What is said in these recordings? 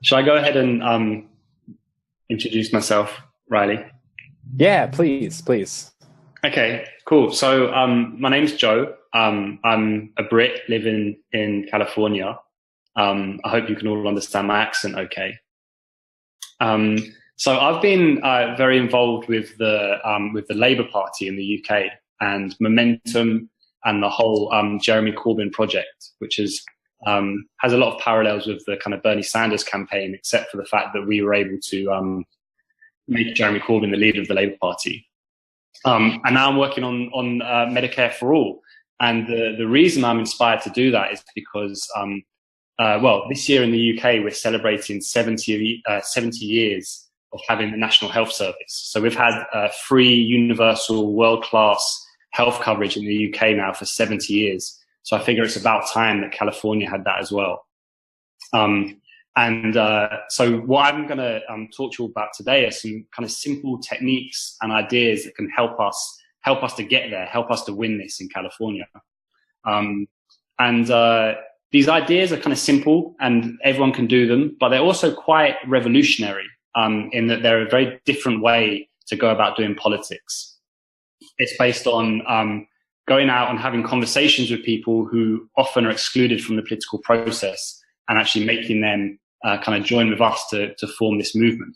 Shall I go ahead and introduce myself, Riley? Yeah, please, please. Okay, cool. So my name's Joe. I'm a Brit living in California. I hope you can all understand my accent okay. Um, so I've been very involved with the Labour Party in the UK and Momentum and the whole Jeremy Corbyn project, which is has a lot of parallels with the kind of Bernie Sanders campaign, except for the fact that we were able to make Jeremy Corbyn the leader of the Labour Party. And now I'm working on Medicare for All. And the reason I'm inspired to do that is because, well, this year in the UK, we're celebrating 70 years of having the National Health Service. So we've had free, universal, world-class health coverage in the UK now for 70 years. So I figure it's about time that California had that as well. So what I'm going to talk to you about today are some kind of simple techniques and ideas that can help us to get there, help us to win this in California. These ideas are kind of simple and everyone can do them, but they're also quite revolutionary in that they're a very different way to go about doing politics. It's based on going out and having conversations with people who often are excluded from the political process and actually making them kind of join with us to form this movement.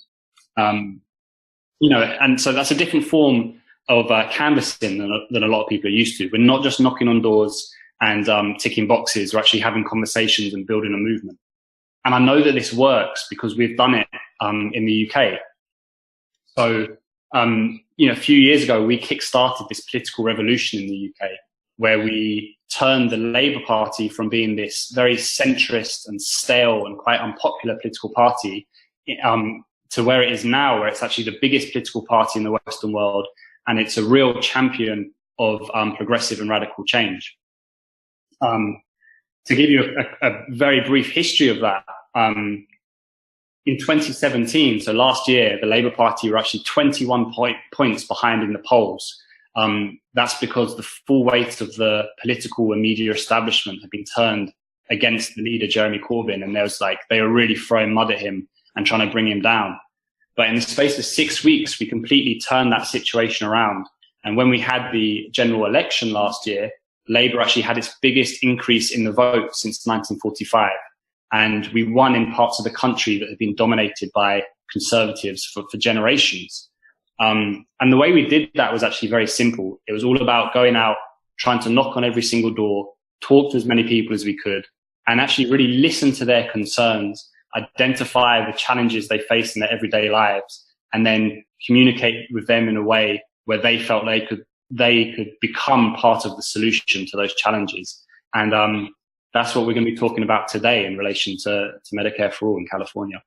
And so that's a different form of canvassing than a lot of people are used to. We're not just knocking on doors and ticking boxes. We're actually having conversations and building a movement. And I know that this works because we've done it in the UK. So, a few years ago, we kick-started this political revolution in the UK, where we turned the Labour Party from being this very centrist and stale and quite unpopular political party to where it is now, where it's actually the biggest political party in the Western world, and it's a real champion of progressive and radical change. To give you a very brief history of that, in 2017, so last year, the Labour Party were actually 21 points behind in the polls. That's because the full weight of the political and media establishment had been turned against the leader, Jeremy Corbyn, and they were really throwing mud at him and trying to bring him down. But in the space of 6 weeks, we completely turned that situation around. And when we had the general election last year, Labour actually had its biggest increase in the vote since 1945. And we won in parts of the country that had been dominated by Conservatives for generations. And the way we did that was actually very simple. It was all about going out, trying to knock on every single door, talk to as many people as we could, and actually really listen to their concerns, identify the challenges they face in their everyday lives, and then communicate with them in a way where they felt they could become part of the solution to those challenges. And that's what we're going to be talking about today in relation to Medicare for All in California.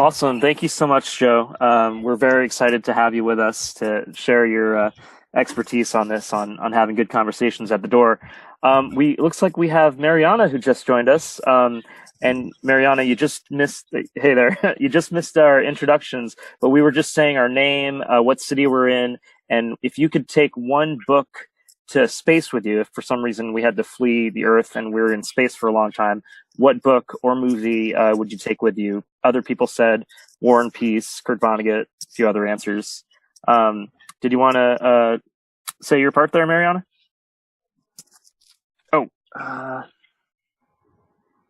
Awesome. Thank you so much, Joe. We're very excited to have you with us to share your expertise on this, on having good conversations at the door. Looks like we have Mariana who just joined us. And Mariana, you just missed, hey there, you just missed our introductions, but we were just saying our name, what city we're in, and if you could take one book to space with you, if for some reason we had to flee the Earth and we were in space for a long time, what book or movie would you take with you? Other people said War and Peace, Kurt Vonnegut, a few other answers. Did you want to say your part there, Mariana? Oh,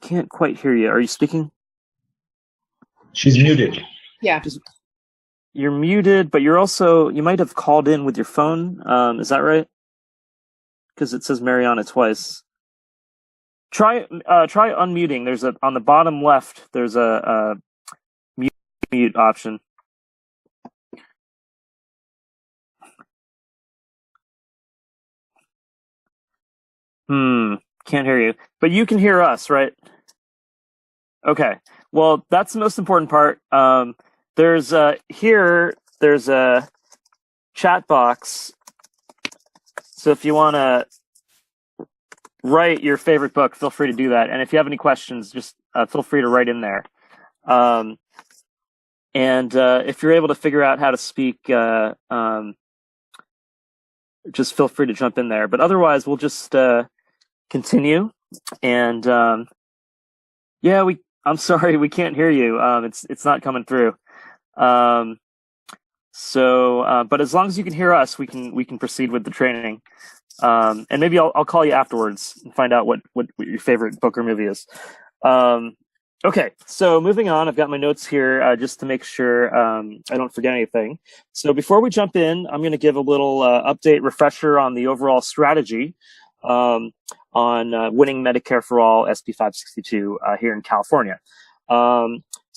can't quite hear you. Are you speaking? She's muted. Yeah. You're muted, but you might have called in with your phone. Is that right? Because it says Mariana twice. Try unmuting. On the bottom left, there's a mute option. Can't hear you. But you can hear us, right? Okay. Well, that's the most important part. There's a chat box. So if you want to write your favorite book, feel free to do that. And if you have any questions, just feel free to write in there. And if you're able to figure out how to speak, just feel free to jump in there. But otherwise, we'll just continue. And Yeah, I'm sorry, we can't hear you. It's not coming through. Um, but as long as you can hear us, we can proceed with the training. And maybe I'll call you afterwards and find out what your favorite book or movie is. Okay, so moving on, I've got my notes here just to make sure I don't forget anything. So before we jump in, I'm going to give a little update refresher on the overall strategy on winning Medicare for All SB 562 here in California.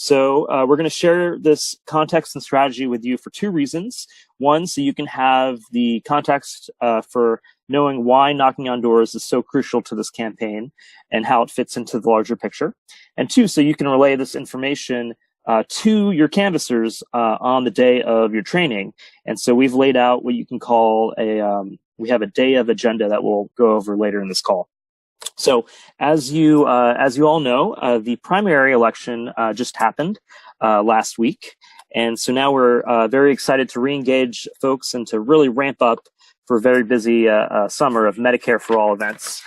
So we're going to share this context and strategy with you for two reasons. One, so you can have the context for knowing why knocking on doors is so crucial to this campaign and how it fits into the larger picture. And two, so you can relay this information to your canvassers on the day of your training. And so we've laid out what you can call we have a day of agenda that we'll go over later in this call. So as you all know, the primary election just happened last week. And so now we're very excited to re-engage folks and to really ramp up for a very busy summer of Medicare for All events.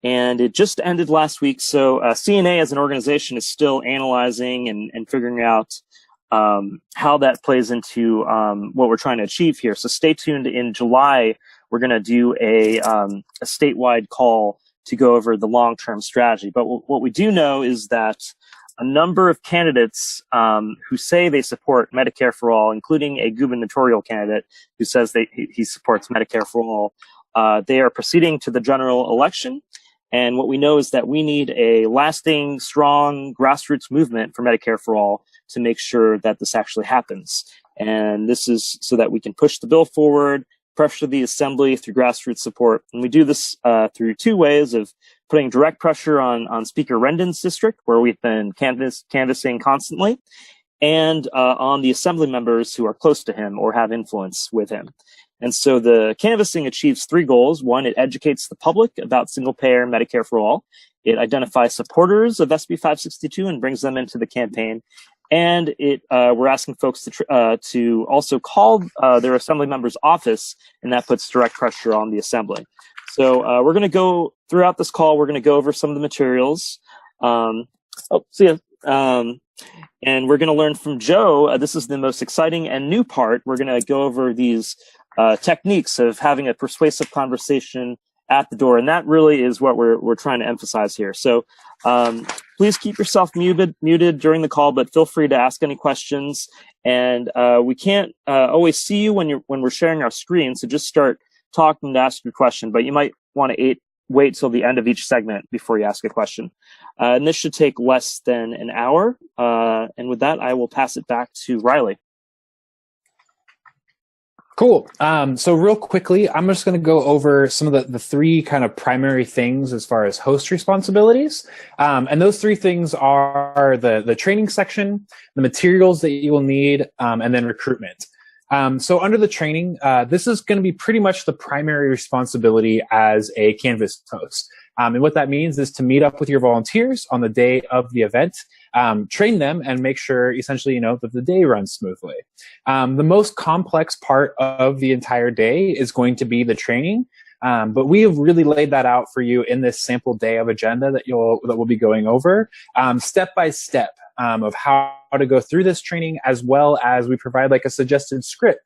And it just ended last week. So CNA as an organization is still analyzing and figuring out how that plays into what we're trying to achieve here. So stay tuned. In July, we're going to do a statewide call to go over the long-term strategy. But what we do know is that a number of candidates who say they support Medicare for All, including a gubernatorial candidate who says he supports Medicare for All, they are proceeding to the general election. And what we know is that we need a lasting, strong grassroots movement for Medicare for All to make sure that this actually happens. And this is so that we can push the bill forward, pressure the assembly through grassroots support. And we do this through two ways of putting direct pressure on Speaker Rendon's district, where we've been canvassing constantly, and on the assembly members who are close to him or have influence with him. And so the canvassing achieves three goals. One, it educates the public about single-payer Medicare for All. It identifies supporters of SB 562 and brings them into the campaign. And we're asking folks to also call their assembly member's office, and that puts direct pressure on the assembly. So we're going to go throughout this call. We're going to go over some of the materials. See ya. And we're going to learn from Joe. This is the most exciting and new part. We're going to go over these techniques of having a persuasive conversation at the door, and that really is what we're trying to emphasize here. So please keep yourself muted during the call, but feel free to ask any questions. And we can't always see you when we're sharing our screen, so just start talking to ask your question. But you might want to wait till the end of each segment before you ask a question. And this should take less than an hour. And with that, I will pass it back to Riley. Cool. So real quickly, I'm just going to go over some of the three kind of primary things as far as host responsibilities. And those three things are the training section, the materials that you will need, and then recruitment. So under the training, this is going to be pretty much the primary responsibility as a Canvas host. And what that means is to meet up with your volunteers on the day of the event, train them, and make sure, essentially, that the day runs smoothly. The most complex part of the entire day is going to be the training, but we have really laid that out for you in this sample day of agenda that we'll be going over, step by step, of how to go through this training, as well as we provide like a suggested script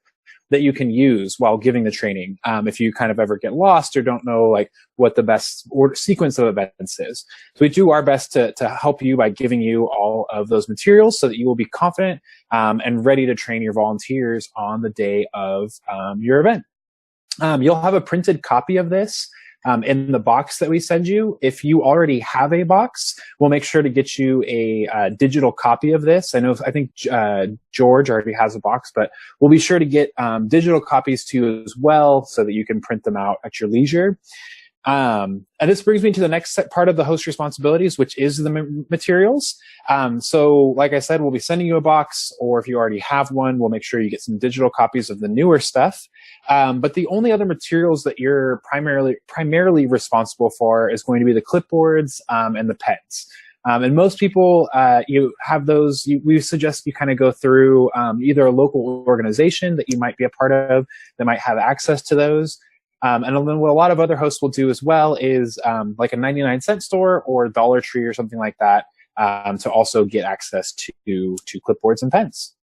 that you can use while giving the training, if you kind of ever get lost or don't know like what the best sequence of events is. So we do our best to help you by giving you all of those materials so that you will be confident and ready to train your volunteers on the day of your event. You'll have a printed copy of this in the box that we send you. If you already have a box, we'll make sure to get you a digital copy of this. I think George already has a box, but we'll be sure to get digital copies to you as well so that you can print them out at your leisure. And this brings me to the next part of the host responsibilities, which is the materials. So like I said, we'll be sending you a box, or if you already have one, we'll make sure you get some digital copies of the newer stuff. But the only other materials that you're primarily responsible for is going to be the clipboards and the pens. And most people, you have those. We suggest you kind of go through either a local organization that you might be a part of that might have access to those. And then what a lot of other hosts will do as well is like a 99-cent store or Dollar Tree or something like that to also get access to clipboards and pens.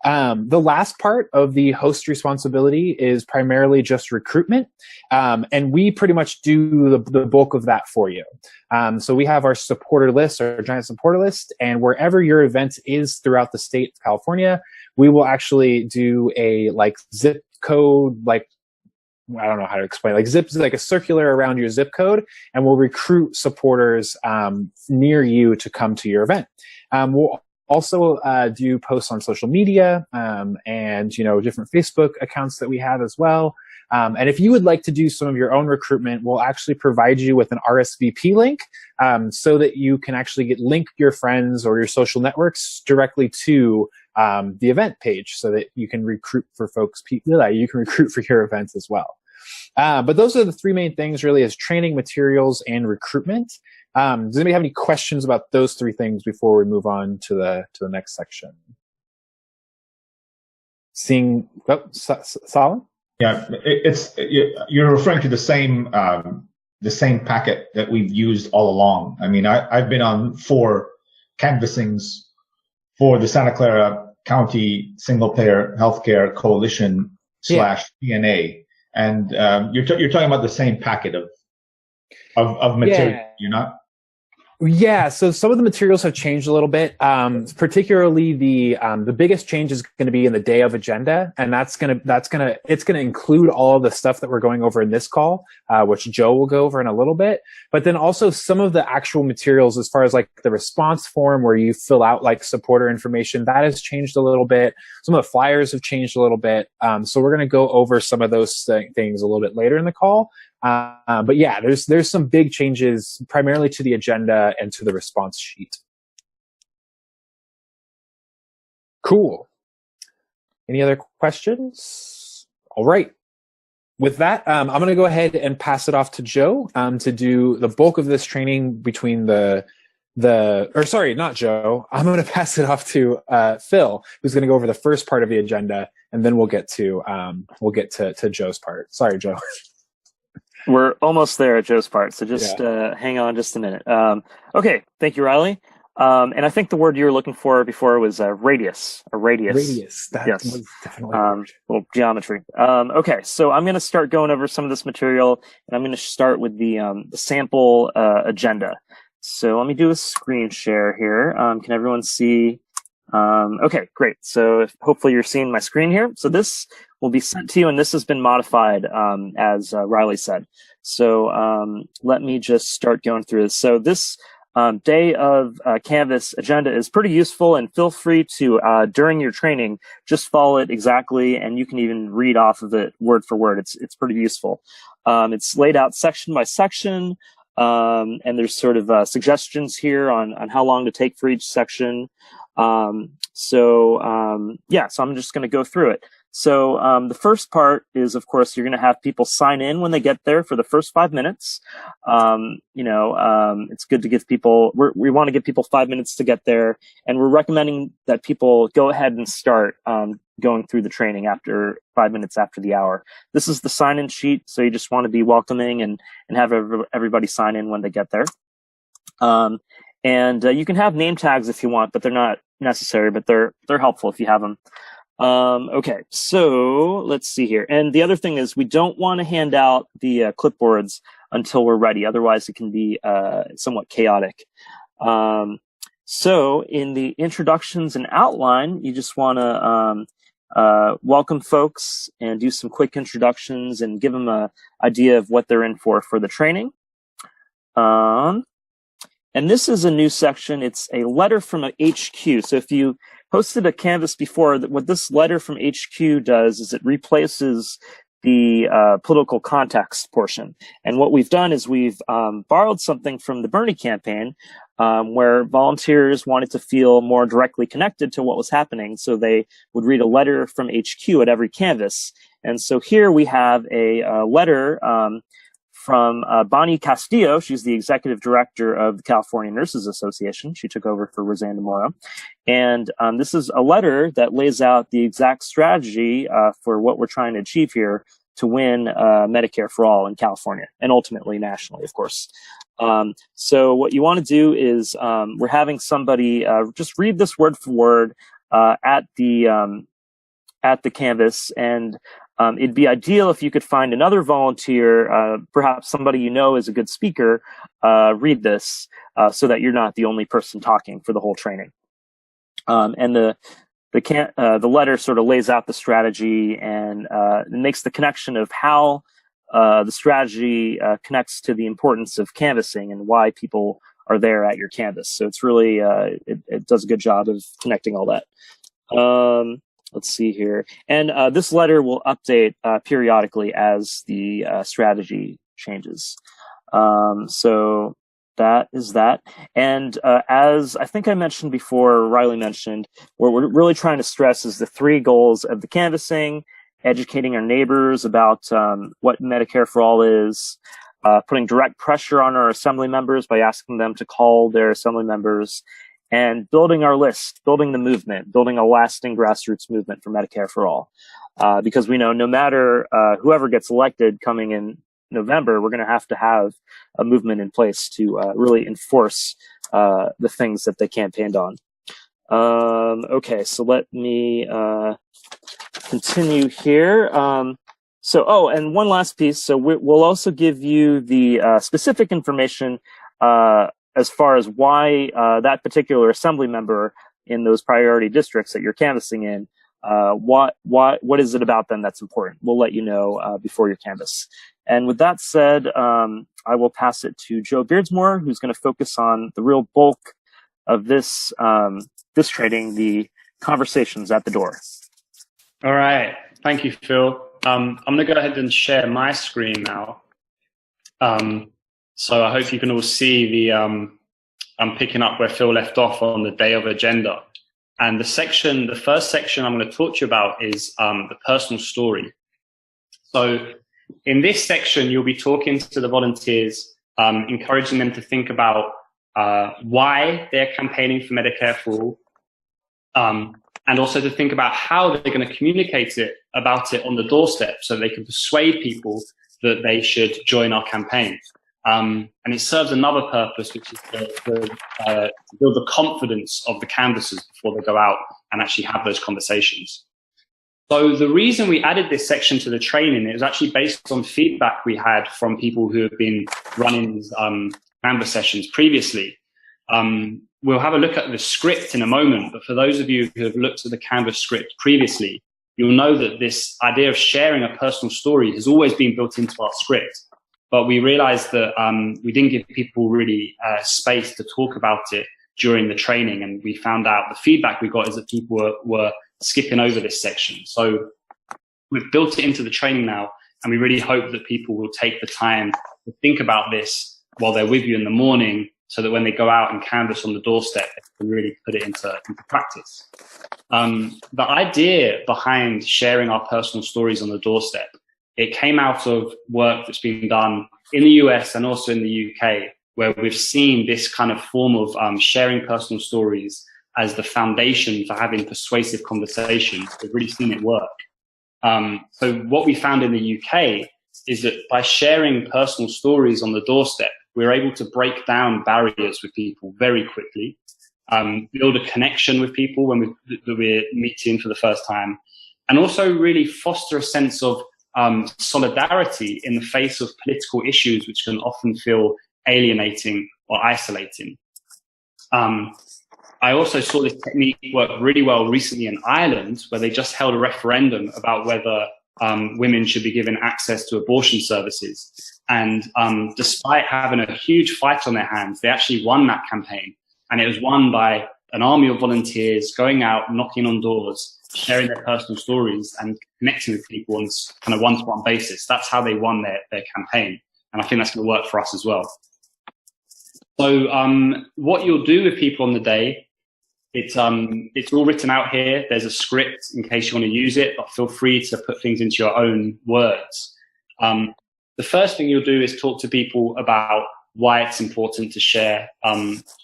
The last part of the host responsibility is primarily just recruitment. And we pretty much do the bulk of that for you. So we have our supporter list, our giant supporter list, and wherever your event is throughout the state of California, we will actually do a like zip code, like, I don't know how to explain, like zips, like a circular around your zip code, and we'll recruit supporters near you to come to your event. We'll also do posts on social media and different Facebook accounts that we have as well. And if you would like to do some of your own recruitment, we'll actually provide you with an RSVP link so that you can actually link your friends or your social networks directly to the event page so that you can recruit for you can recruit for your events as well. But those are the three main things really, is training, materials, and recruitment. Does anybody have any questions about those three things before we move on to the next section? Solid? Yeah, you're referring to the same packet that we've used all along. I mean, I've been on 4 canvassings for the Santa Clara County Single Payer Healthcare Coalition / PNA, and you're talking about the same packet of material. Yeah. You're not. Yeah, so some of the materials have changed a little bit. Particularly the biggest change is going to be in the day of agenda, and it's going to include all of the stuff that we're going over in this call, which Joe will go over in a little bit. But then also some of the actual materials, as far as like the response form where you fill out like supporter information, that has changed a little bit. Some of the flyers have changed a little bit. So we're going to go over some of those things a little bit later in the call. But yeah, there's some big changes primarily to the agenda and to the response sheet. Cool. Any other questions? All right. With that, I'm going to go ahead and pass it off to Joe to do the bulk of this training between not Joe. I'm going to pass it off to Phil, who's going to go over the first part of the agenda, and then we'll get to Joe's part. Sorry, Joe. We're almost there at Joe's part, so just hang on just a minute. Okay, thank you, Riley. And I think the word you were looking for before was radius. A radius. Radius. That was definitely well, geometry. Okay, so I'm going to start going over some of this material, and I'm going to start with the sample agenda. So let me do a screen share here. Can everyone see? Okay, great. So hopefully you're seeing my screen here. So this will be sent to you, and this has been modified, as Riley said. So let me just start going through this. So this day of Canvas agenda is pretty useful, and feel free to, during your training, just follow it exactly, and you can even read off of it word for word. It's pretty useful. It's laid out section by section, and there's sort of suggestions here on how long to take for each section. So I'm just going to go through it. So the first part is, of course, you're going to have people sign in when they get there for the first 5 minutes. It's good to give people, we want to give people 5 minutes to get there, and we're recommending that people go ahead and start going through the training after 5 minutes after the hour. This is the sign-in sheet, so you just want to be welcoming and have everybody sign in when they get there. And you can have name tags if you want, but they're not necessary, but they're helpful if you have them. Okay, so let's see here. And the other thing is we don't want to hand out the clipboards until we're ready. Otherwise, it can be somewhat chaotic. So in the introductions and outline, you just want to welcome folks and do some quick introductions and give them an idea of what they're in for the training. And this is a new section. It's a letter from HQ. So if you hosted a Canvas before, what this letter from HQ does is it replaces the political context portion. And what we've done is we've borrowed something from the Bernie campaign, where volunteers wanted to feel more directly connected to what was happening. So they would read a letter from HQ at every Canvas. And so here we have a letter from Bonnie Castillo. She's the executive director of the California Nurses Association. She took over for Roseanne DeMora. And this is a letter that lays out the exact strategy for what we're trying to achieve here to win Medicare for All in California and ultimately nationally, of course. So what you want to do is we're having somebody just read this word for word at the Canvas, and it'd be ideal if you could find another volunteer, perhaps somebody you know is a good speaker, read this so that you're not the only person talking for the whole training. And the letter sort of lays out the strategy and makes the connection of how the strategy connects to the importance of canvassing and why people are there at your Canvas. So it's really, it does a good job of connecting all that. Let's see here. And this letter will update periodically as the strategy changes. So that is that. And as I think I mentioned before, Riley mentioned, what we're really trying to stress is the 3 goals of the canvassing: educating our neighbors about what Medicare for All is, putting direct pressure on our assembly members by asking them to call their assembly members, and building our list, building the movement, building a lasting grassroots movement for Medicare for All. Because we know no matter whoever gets elected coming in November, we're going to have a movement in place to really enforce the things that they campaigned on. Okay, so let me continue here. And one last piece. So we'll also give you the specific information as far as why that particular assembly member in those priority districts that you're canvassing in, what is it about them that's important? We'll let you know before your canvass. And with that said, I will pass it to Joe Beardsmore, who's going to focus on the real bulk of this training, the conversations at the door. All right. Thank you, Phil. I'm going to go ahead and share my screen now. So I hope you can all see I'm picking up where Phil left off on the day of agenda. And the first section I'm going to talk to you about is the personal story. So in this section, you'll be talking to the volunteers, encouraging them to think about why they're campaigning for Medicare for All, and also to think about how they're going to communicate about it on the doorstep so they can persuade people that they should join our campaign. And it serves another purpose, which is to build the confidence of the canvassers before they go out and actually have those conversations. So the reason we added this section to the training, it was actually based on feedback we had from people who have been running these canvass sessions previously. We'll have a look at the script in a moment, but for those of you who have looked at the Canvas script previously, you'll know that this idea of sharing a personal story has always been built into our script. But we realized that we didn't give people really space to talk about it during the training. And we found out the feedback we got is that people were skipping over this section. So we've built it into the training now, and we really hope that people will take the time to think about this while they're with you in the morning, so that when they go out and canvass on the doorstep, they can really put it into practice. The idea behind sharing our personal stories on the doorstep, it came out of work that's been done in the US and also in the UK, where we've seen this kind of form of sharing personal stories as the foundation for having persuasive conversations. We've really seen it work. So what we found in the UK is that by sharing personal stories on the doorstep, we're able to break down barriers with people very quickly, build a connection with people when we're meeting for the first time, and also really foster a sense of solidarity in the face of political issues, which can often feel alienating or isolating. I also saw this technique work really well recently in Ireland, where they just held a referendum about whether women should be given access to abortion services. And despite having a huge fight on their hands, they actually won that campaign. And it was won by an army of volunteers going out, knocking on doors, sharing their personal stories and connecting with people on this kind of one-to-one basis. That's how they won their campaign. And I think that's going to work for us as well. So what you'll do with people on the day, it's all written out here. There's a script in case you want to use it, but feel free to put things into your own words. The first thing you'll do is talk to people about why it's important to share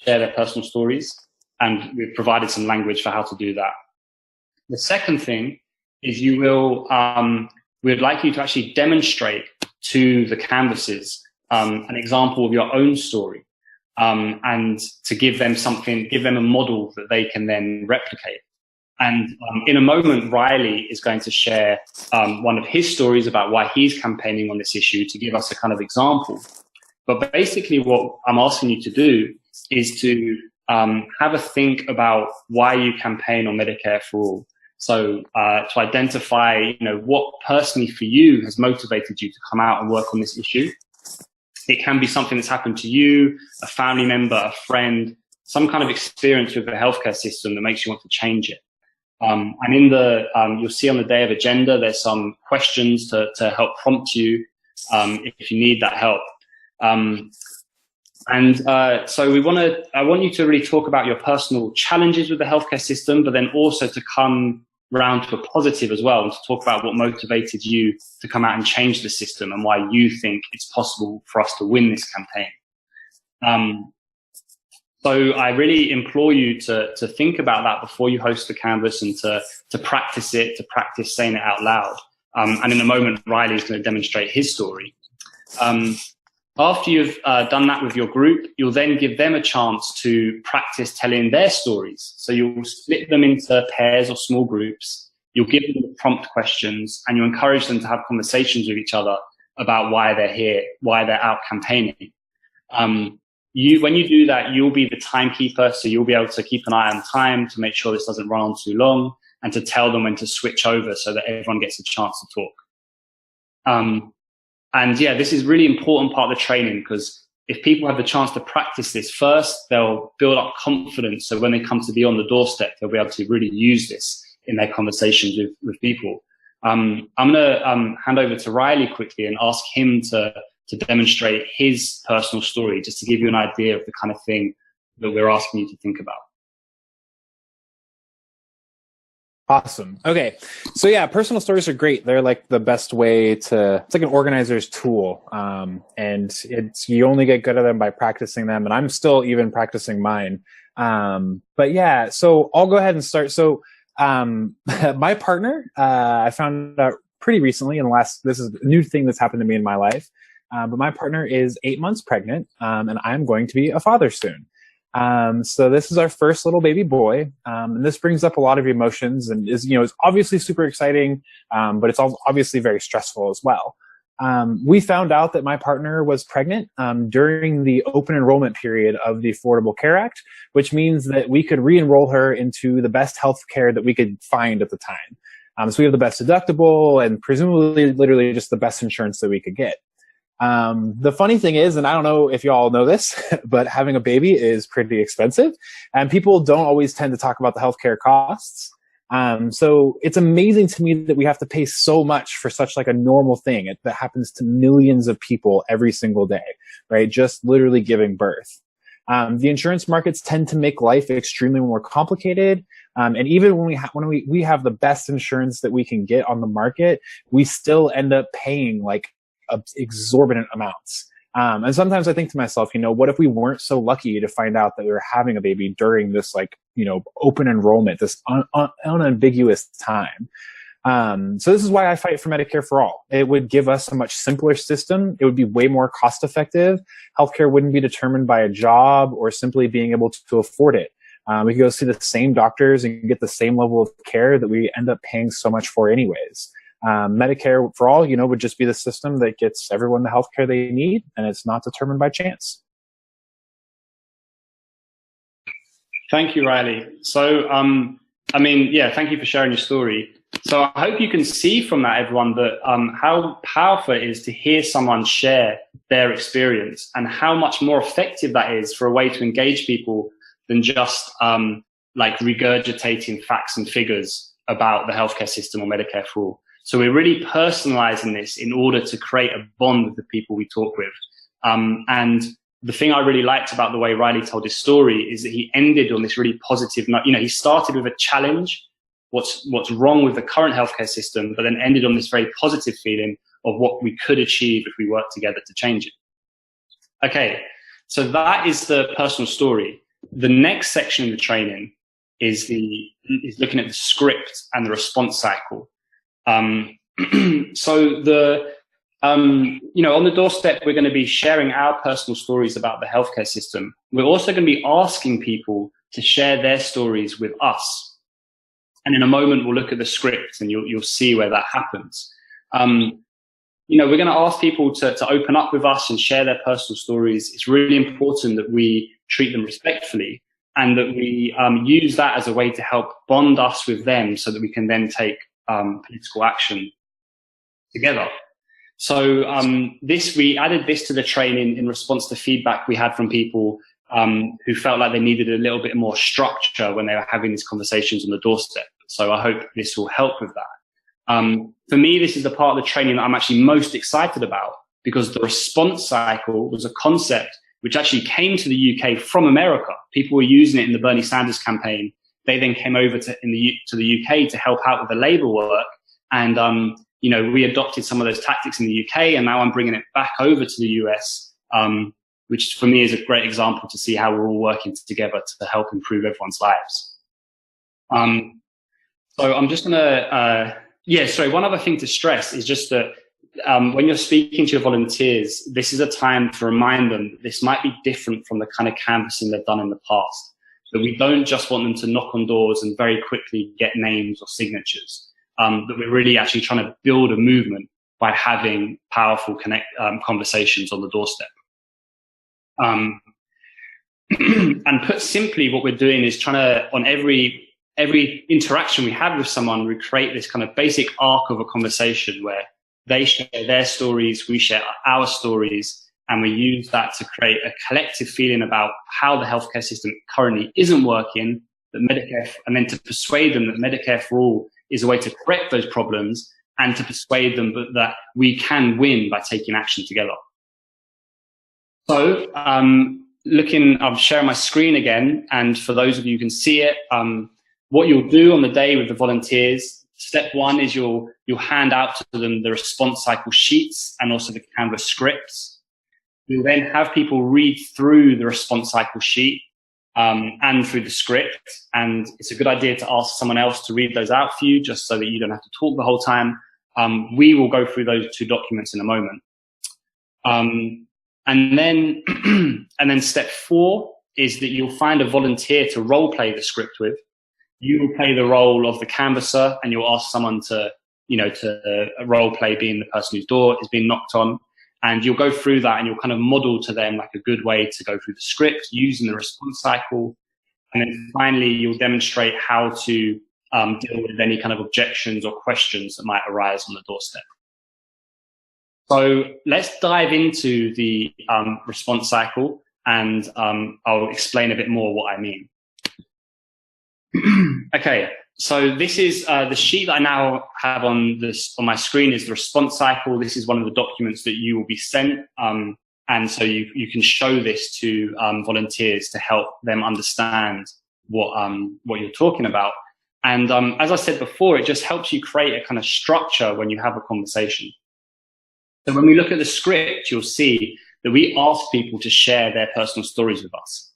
their personal stories. And we've provided some language for how to do that. The second thing is you will we'd like you to actually demonstrate to the canvases an example of your own story, and to give them a model that they can then replicate. And in a moment, Riley is going to share one of his stories about why he's campaigning on this issue to give us a kind of example. But basically what I'm asking you to do is to have a think about why you campaign on Medicare for All. So to identify, what personally for you has motivated you to come out and work on this issue. It can be something that's happened to you, a family member, a friend, some kind of experience with the healthcare system that makes you want to change it. And in you'll see on the day of agenda, there's some questions to help prompt you if you need that help. So I want you to really talk about your personal challenges with the healthcare system, but then also to come round to a positive as well, and to talk about what motivated you to come out and change the system and why you think it's possible for us to win this campaign. So I really implore you to think about that before you host the canvas, and to practice it, to practice saying it out loud. And in a moment, Riley's going to demonstrate his story. After you've done that with your group, you'll then give them a chance to practice telling their stories. So you'll split them into pairs or small groups. You'll give them prompt questions, and you encourage them to have conversations with each other about why they're here, why they're out campaigning. When you do that, you'll be the timekeeper, so you'll be able to keep an eye on time to make sure this doesn't run on too long, and to tell them when to switch over so that everyone gets a chance to talk. And yeah, this is really important part of the training, because if people have the chance to practice this first, they'll build up confidence. So when they come to be on the doorstep, they'll be able to really use this in their conversations with people. I'm going to hand over to Riley quickly and ask him to demonstrate his personal story, just to give you an idea of the kind of thing that we're asking you to think about. Awesome. Okay. So yeah, personal stories are great. They're like the best way it's like an organizer's tool. And you only get good at them by practicing them. And I'm still even practicing mine. But yeah, so I'll go ahead and start. So, my partner, I found out pretty recently this is a new thing that's happened to me in my life. But my partner is 8 months pregnant, and I'm going to be a father soon. So this is our first little baby boy. And this brings up a lot of emotions, and is obviously super exciting. But it's obviously very stressful as well. We found out that my partner was pregnant, during the open enrollment period of the Affordable Care Act, which means that we could re-enroll her into the best health care that we could find at the time. So we have the best deductible and presumably literally just the best insurance that we could get. The funny thing is, and I don't know if you all know this, but having a baby is pretty expensive, and people don't always tend to talk about the healthcare costs. So it's amazing to me that we have to pay so much for such like a normal thing that happens to millions of people every single day, right? Just literally giving birth. The insurance markets tend to make life extremely more complicated. And even when we have the best insurance that we can get on the market, we still end up paying like exorbitant amounts. And sometimes I think to myself, what if we weren't so lucky to find out that we were having a baby during this open enrollment, this unambiguous time. So this is why I fight for Medicare for All. It would give us a much simpler system. It would be way more cost effective. Healthcare wouldn't be determined by a job or simply being able to afford it. We could go see the same doctors and get the same level of care that we end up paying so much for anyways. Medicare for All, would just be the system that gets everyone the healthcare they need, and it's not determined by chance. Thank you, Riley. So, thank you for sharing your story. So I hope you can see from that, everyone, that how powerful it is to hear someone share their experience, and how much more effective that is for a way to engage people than just regurgitating facts and figures about the healthcare system or Medicare for All. So we're really personalizing this in order to create a bond with the people we talk with. And the thing I really liked about the way Riley told his story is that he ended on this really positive note. He started with a challenge, what's wrong with the current healthcare system, but then ended on this very positive feeling of what we could achieve if we work together to change it. Okay, so that is the personal story. The next section of the training is looking at the script and the response cycle. So on the doorstep, we're going to be sharing our personal stories about the healthcare system. We're also going to be asking people to share their stories with us. And in a moment, we'll look at the script and you'll see where that happens. We're going to ask people to open up with us and share their personal stories. It's really important that we treat them respectfully and that we use that as a way to help bond us with them so that we can then take political action together. So we added this to the training in response to feedback we had from people who felt like they needed a little bit more structure when they were having these conversations on the doorstep. So I hope this will help with that. For me, this is the part of the training that I'm actually most excited about, because the response cycle was a concept which actually came to the UK from America. People were using it in the Bernie Sanders campaign. They then came over to the UK to help out with the Labour work. And, we adopted some of those tactics in the UK, and now I'm bringing it back over to the US, which for me is a great example to see how we're all working together to help improve everyone's lives. So I'm just going to, one other thing to stress is just that when you're speaking to your volunteers, this is a time to remind them that this might be different from the kind of canvassing they've done in the past. That we don't just want them to knock on doors and very quickly get names or signatures. That we're really actually trying to build a movement by having powerful conversations on the doorstep. And put simply, what we're doing is trying to, on every interaction we have with someone, we create this kind of basic arc of a conversation where they share their stories, we share our stories, and we use that to create a collective feeling about how the healthcare system currently isn't working, that Medicare, and then to persuade them that Medicare for All is a way to correct those problems, and to persuade them that we can win by taking action together. So, I'm sharing my screen again, and for those of you who can see it, what you'll do on the day with the volunteers, step one is you'll hand out to them the response cycle sheets and also the Canvas scripts. You'll then have people read through the response cycle sheet and through the script, and it's a good idea to ask someone else to read those out for you, just so that you don't have to talk the whole time. We will go through those two documents in a moment. And then step 4 is that you'll find a volunteer to role play the script with. You will play the role of the canvasser, and you'll ask someone to role play being the person whose door is being knocked on. And you'll go through that and you'll kind of model to them like a good way to go through the script using the response cycle. And then finally, you'll demonstrate how to deal with any kind of objections or questions that might arise on the doorstep. So let's dive into the response cycle, and I'll explain a bit more what I mean. Okay, so this is the sheet that I now have on my screen is the response cycle. This is one of the documents that you will be sent, and so you can show this to volunteers to help them understand what you're talking about. And as I said before, it just helps you create a kind of structure when you have a conversation. So when we look at the script, you'll see that we ask people to share their personal stories with us.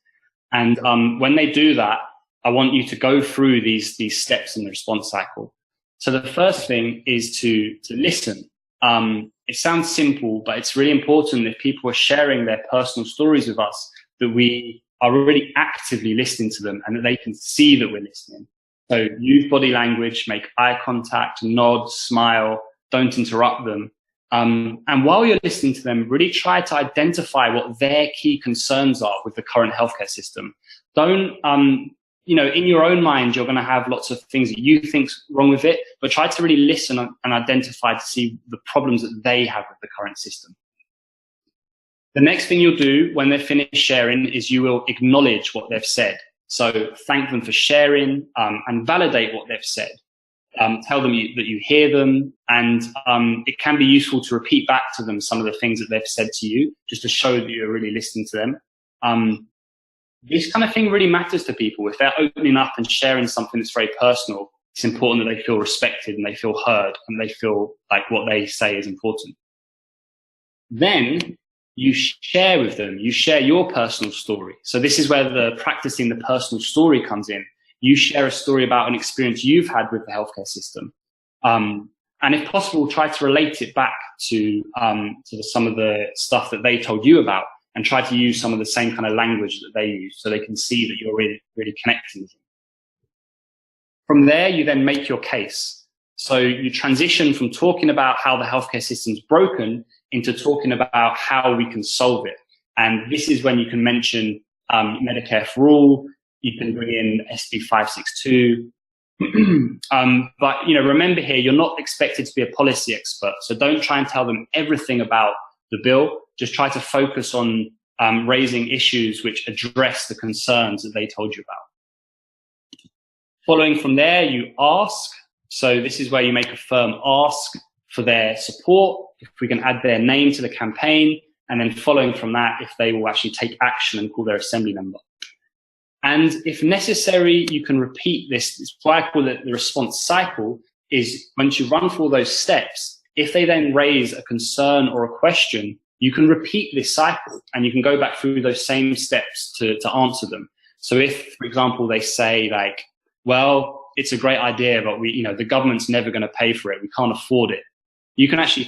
And when they do that, I want you to go through these steps in the response cycle. So the first thing is to listen. It sounds simple, but it's really important that people are sharing their personal stories with us, that we are really actively listening to them and that they can see that we're listening. So use body language, make eye contact, nod, smile, don't interrupt them. And while you're listening to them, really try to identify what their key concerns are with the current healthcare system. Don't, in your own mind, you're going to have lots of things that you think's wrong with it, but try to really listen and identify to see the problems that they have with the current system. The next thing you'll do when they're finished sharing is you will acknowledge what they've said. So thank them for sharing and validate what they've said. Tell them that you hear them, and it can be useful to repeat back to them some of the things that they've said to you, just to show that you're really listening to them. This kind of thing really matters to people. If they're opening up and sharing something that's very personal, it's important that they feel respected and they feel heard and they feel like what they say is important. Then you share with them, you share your personal story. So this is where the practicing the personal story comes in. You share a story about an experience you've had with the healthcare system. And And if possible, try to relate it back to some of the stuff that they told you about, and try to use some of the same kind of language that they use, so they can see that you're really, really connecting with them. From there, you then make your case. So you transition from talking about how the healthcare system's broken into talking about how we can solve it. And this is when you can mention Medicare for All. You can bring in SB 562. But remember here, you're not expected to be a policy expert, so don't try and tell them everything about the bill. Just try to focus on raising issues which address the concerns that they told you about. Following from there, you ask. So this is where you make a firm ask for their support, if we can add their name to the campaign, and then following from that, if they will actually take action and call their assembly member. And if necessary, you can repeat this. It's why I call it the response cycle, is once you run through all those steps, if they then raise a concern or a question, you can repeat this cycle and you can go back through those same steps to answer them. So if, for example, they say like, well, it's a great idea, but the government's never going to pay for it. We can't afford it. You can actually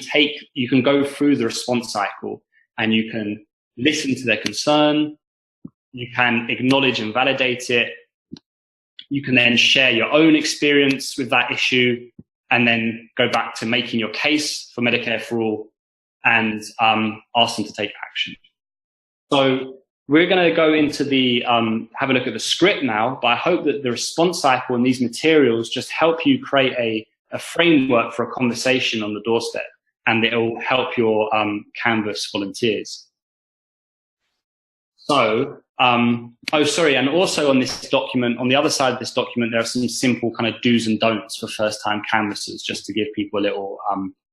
you can go through the response cycle and you can listen to their concern. You can acknowledge and validate it. You can then share your own experience with that issue and then go back to making your case for Medicare for All and ask them to take action. So we're going to go into have a look at the script now, but I hope that the response cycle and these materials just help you create a framework for a conversation on the doorstep, and it will help your Canvas volunteers. So, and also on this document, on the other side of this document, there are some simple kind of do's and don'ts for first-time canvassers, just to give people a little,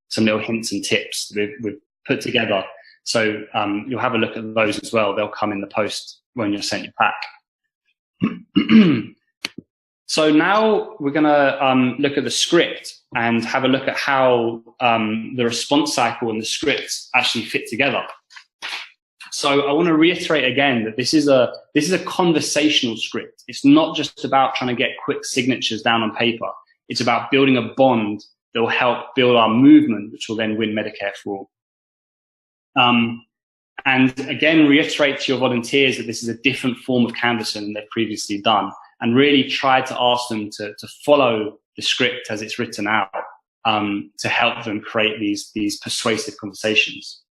some little hints and tips that we've put together. So you'll have a look at those as well. They'll come in the post when you're sent your pack. So now we're going to look at the script and have a look at how the response cycle and the scripts actually fit together. So I want to reiterate again that this is a conversational script. It's not just about trying to get quick signatures down on paper. It's about building a bond that will help build our movement, which will then win Medicare for All. And again, reiterate to your volunteers that this is a different form of canvassing than they've previously done, and really try to ask them to follow the script as it's written out to help them create these persuasive conversations.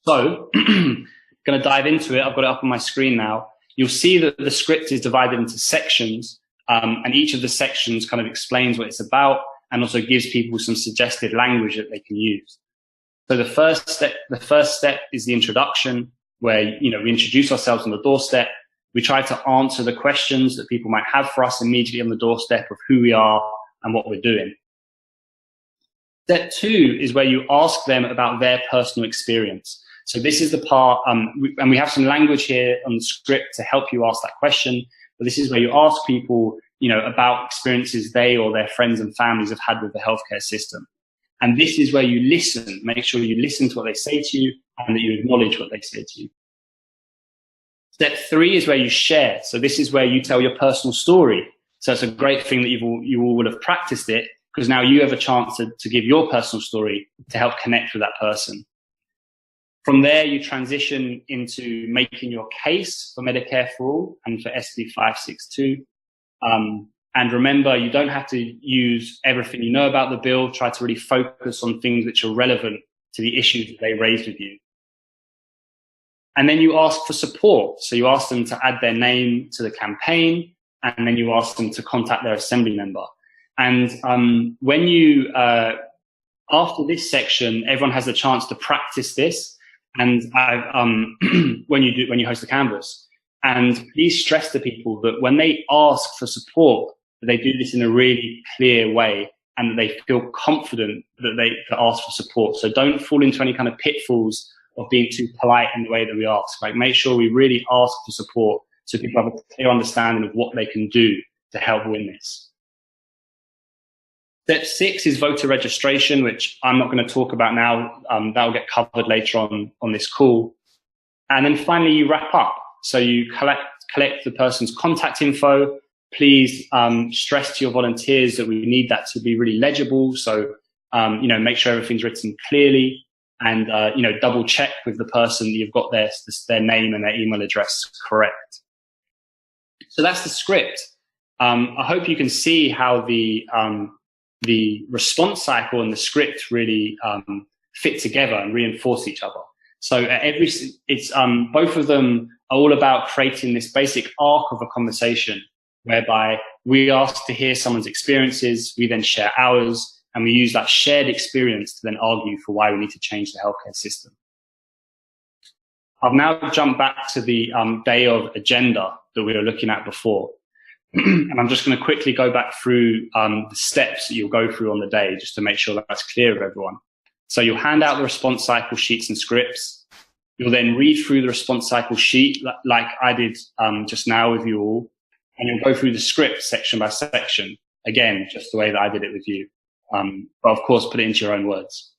So, going to dive into it. I've got it up on my screen now. You'll see that the script is divided into sections, and each of the sections kind of explains what it's about and also gives people some suggested language that they can use. So the first step is the introduction, where we introduce ourselves on the doorstep. We try to answer the questions that people might have for us immediately on the doorstep of who we are and what we're doing. Step 2 is where you ask them about their personal experience. So this is the part, and we have some language here on the script to help you ask that question, but this is where you ask people, about experiences they or their friends and families have had with the healthcare system. And this is where you listen. Make sure you listen to what they say to you and that you acknowledge what they say to you. Step 3 is where you share. So this is where you tell your personal story. So it's a great thing that you all would have practiced it, because now you have a chance to give your personal story to help connect with that person. From there, you transition into making your case for Medicare for All and for SB 562. And remember, you don't have to use everything you know about the bill. Try to really focus on things which are relevant to the issues that they raised with you. And then you ask for support. So you ask them to add their name to the campaign, and then you ask them to contact their assembly member. And when you, after this section, everyone has a chance to practice this. And when you host the Canvas, and please stress to people that when they ask for support, that they do this in a really clear way, and that they feel confident that they can ask for support. So don't fall into any kind of pitfalls of being too polite in the way that we ask. Like, make sure we really ask for support so people have a clear understanding of what they can do to help win this. Step 6 is voter registration, which I'm not going to talk about now. That will get covered later on this call. And then finally, you wrap up. So you collect the person's contact info. Please stress to your volunteers that we need that to be really legible. So Make sure everything's written clearly, and double check with the person that you've got their name and their email address correct. So that's the script. I hope you can see how the response cycle and the script really fit together and reinforce each other. So both of them are all about creating this basic arc of a conversation, whereby we ask to hear someone's experiences, we then share ours, and we use that shared experience to then argue for why we need to change the healthcare system. I've now jumped back to the day of agenda that we were looking at before. And I'm just going to quickly go back through the steps that you'll go through on the day, just to make sure that's clear to everyone. So you'll hand out the response cycle sheets and scripts. You'll then read through the response cycle sheet like I did just now with you all. And you'll go through the script section by section. Again, just the way that I did it with you. But of course, put it into your own words.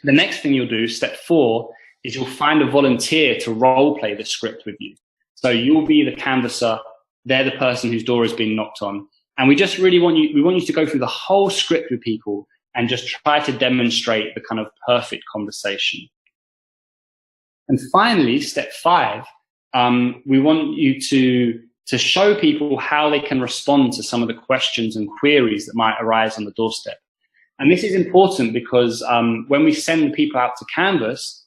The next thing you'll do, step 4, is you'll find a volunteer to role play the script with you. So you'll be the canvasser. They're the person whose door has been knocked on. And we just really want you to go through the whole script with people and just try to demonstrate the kind of perfect conversation. And finally, step 5, we want you to show people how they can respond to some of the questions and queries that might arise on the doorstep. And this is important because when we send people out to canvass,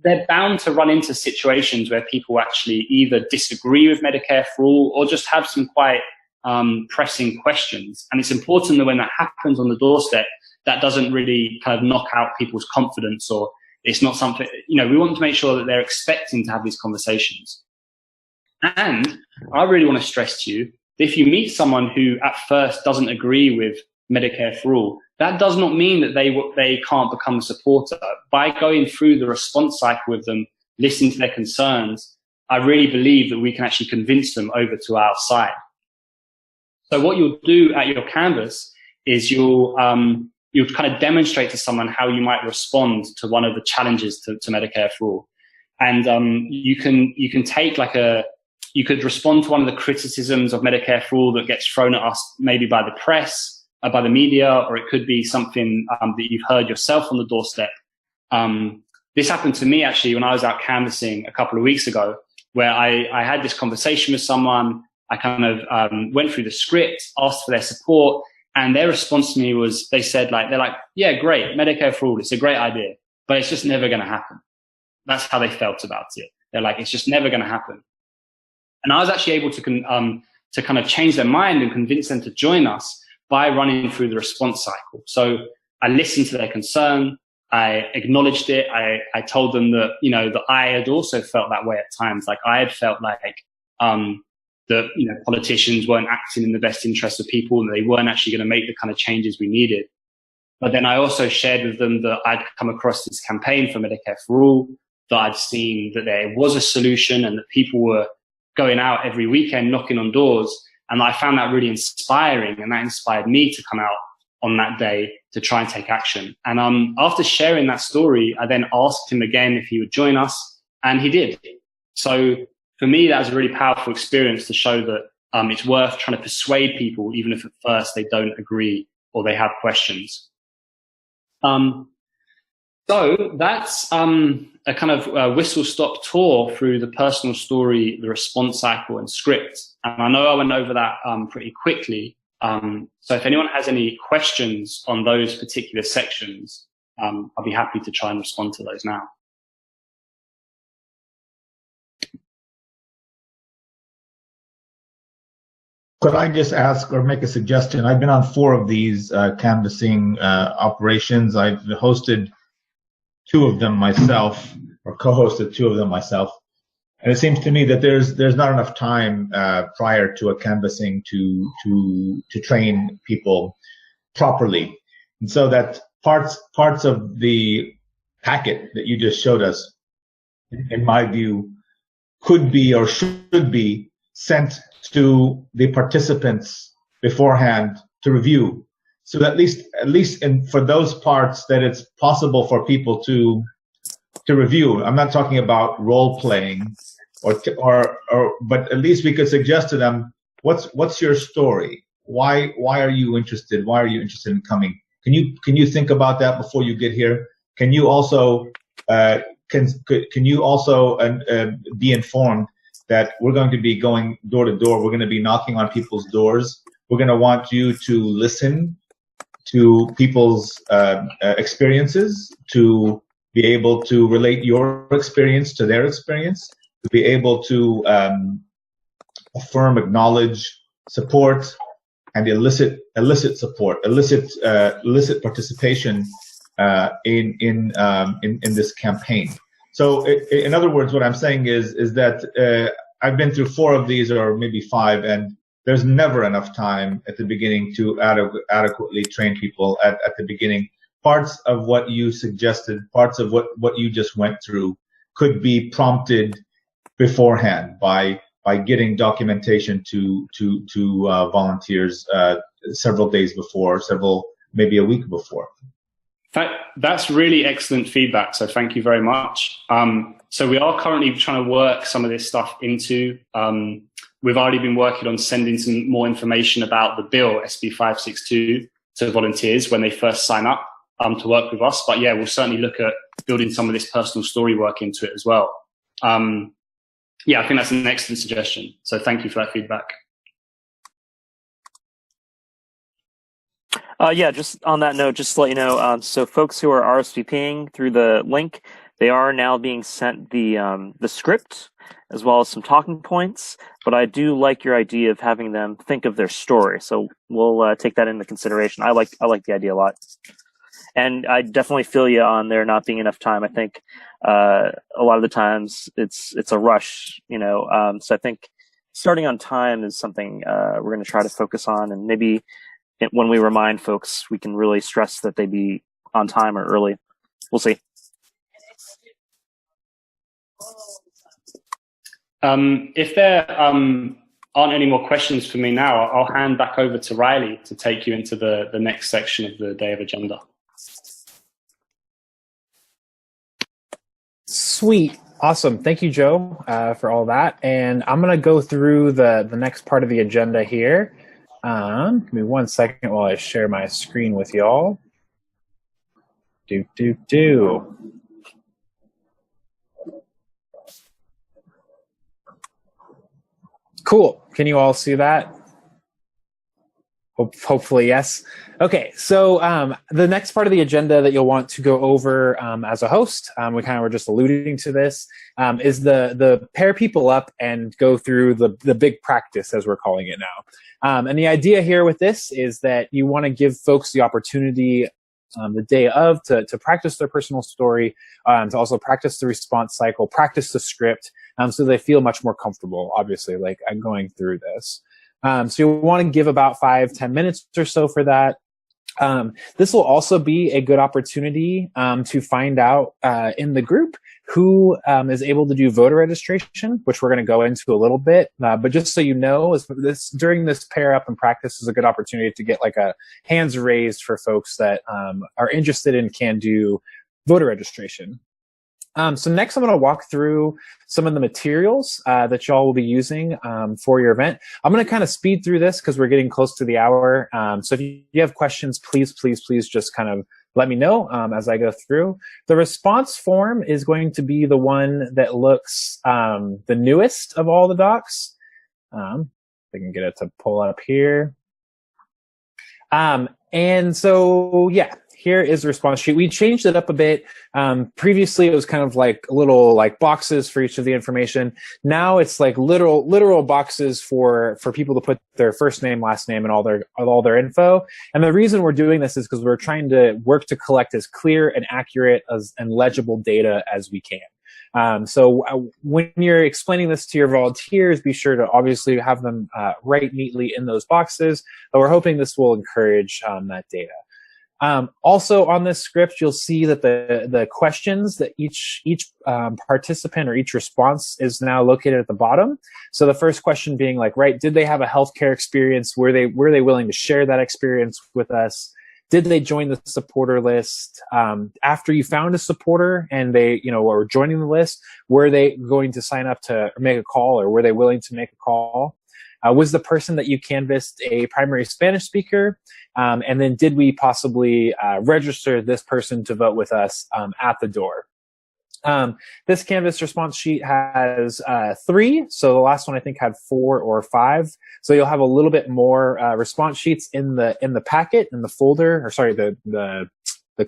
they're bound to run into situations where people actually either disagree with Medicare for All or just have some quite pressing questions. And it's important that when that happens on the doorstep, that doesn't really kind of knock out people's confidence, or it's not something, we want to make sure that they're expecting to have these conversations. And I really want to stress to you that if you meet someone who at first doesn't agree with Medicare for All, that does not mean that they can't become a supporter. By going through the response cycle with them, listening to their concerns, I really believe that we can actually convince them over to our side. So what you'll do at your canvas is you'll kind of demonstrate to someone how you might respond to one of the challenges to Medicare for All. And you can take you could respond to one of the criticisms of Medicare for All that gets thrown at us maybe by the press, by the media, or it could be something that you've heard yourself on the doorstep. This happened to me actually when I was out canvassing a couple of weeks ago, where I had this conversation with someone. I kind of went through the script, asked for their support, and their response to me was, they're like, yeah, great, Medicare for All, it's a great idea, but it's just never going to happen. That's how they felt about it. They're like, it's just never going to happen. And I was actually able to kind of change their mind and convince them to join us by running through the response cycle. So I listened to their concern. I acknowledged it. I told them that, that I had also felt that way at times. Like I had felt like, that, politicians weren't acting in the best interest of people and they weren't actually going to make the kind of changes we needed. But then I also shared with them that I'd come across this campaign for Medicare for All, that I'd seen that there was a solution and that people were going out every weekend knocking on doors. And I found that really inspiring, and that inspired me to come out on that day to try and take action. And after sharing that story, I then asked him again if he would join us, and he did. So for me, that was a really powerful experience to show that it's worth trying to persuade people, even if at first they don't agree or they have questions. So that's a kind of whistle-stop tour through the personal story, the response cycle, and script. And I know I went over that pretty quickly. So if anyone has any questions on those particular sections, I'll be happy to try and respond to those now. Could I just ask or make a suggestion? I've been on 4 of these canvassing operations. I've hosted 2 of them myself, or co-hosted 2 of them myself. And it seems to me that there's not enough time prior to a canvassing to train people properly. And so that parts of the packet that you just showed us, in my view, could be or should be sent to the participants beforehand to review. So at least for those parts that it's possible for people to review. I'm not talking about role playing, but at least we could suggest to them, what's your story? Why are you interested? Why are you interested in coming? Can you think about that before you get here? Can you also be informed that we're going to be going door to door? We're going to be knocking on people's doors. We're going to want you to listen to people's experiences, to be able to relate your experience to their experience, to be able to affirm, acknowledge, support, and elicit support, elicit participation in this campaign. So, in other words, what I'm saying is that I've been through 4 of these, or maybe 5, and there's never enough time at the beginning to adequately train people at the beginning. Parts of what you suggested, parts of what you just went through, could be prompted beforehand by getting documentation to volunteers several days before, maybe a week before. That's really excellent feedback. So thank you very much. So we are currently trying to work some of this stuff into. We've already been working on sending some more information about the bill, SB 562, to volunteers when they first sign up to work with us. But yeah, we'll certainly look at building some of this personal story work into it as well. Yeah, I think that's an excellent suggestion. So thank you for that feedback. Yeah, just on that note, just to let you know, so folks who are RSVPing through the link, they are now being sent the script as well as some talking points. But I do like your idea of having them think of their story. So we'll take that into consideration. I like the idea a lot. And I definitely feel you on there not being enough time. I think a lot of the times it's a rush, so I think starting on time is something we're going to try to focus on. And maybe when we remind folks, we can really stress that they be on time or early. We'll see. If there aren't any more questions for me now, I'll hand back over to Riley to take you into the next section of the Day of Agenda. Sweet. Awesome. Thank you, Joe, for all that. And I'm going to go through the next part of the agenda here. Give me 1 second while I share my screen with y'all. Cool. Can you all see that? Hopefully, yes. Okay, so the next part of the agenda that you'll want to go over as a host, we kind of were just alluding to this, is the pair people up and go through the big practice, as we're calling it now. And the idea here with this is that you want to give folks the opportunity the day of to practice their personal story, to also practice the response cycle, practice the script, so they feel much more comfortable, obviously, like I'm going through this. So you want to give about 5-10 minutes or so for that. This will also be a good opportunity to find out in the group who is able to do voter registration, which we're going to go into a little bit. But just so you know, during this pair up and practice is a good opportunity to get like a hands raised for folks that are interested and can do voter registration. So next I'm going to walk through some of the materials that y'all will be using for your event. I'm going to kind of speed through this because we're getting close to the hour. So if you have questions, please just kind of let me know as I go through. The response form is going to be the one that looks the newest of all the docs. If I can get it to pull up here. And so, yeah. Here is the response sheet. We changed it up a bit. Previously, it was kind of like little like boxes for each of the information. Now it's like literal boxes for people to put their first name, last name, and all their info. And the reason we're doing this is because we're trying to work to collect as clear and accurate and legible data as we can. So when you're explaining this to your volunteers, be sure to obviously have them write neatly in those boxes. But we're hoping this will encourage that data. Also on this script, you'll see that the questions that each participant or each response is now located at the bottom. So the first question being like, right, did they have a healthcare experience? Were they willing to share that experience with us? Did they join the supporter list? After you found a supporter and they, were joining the list, were they going to sign up to make a call, or were they willing to make a call? Was the person that you canvassed a primary Spanish speaker? And then did we possibly register this person to vote with us at the door? This Canvas response sheet has 3. So the last one I think had 4 or 5. So you'll have a little bit more response sheets in the packet, in the folder, or sorry, the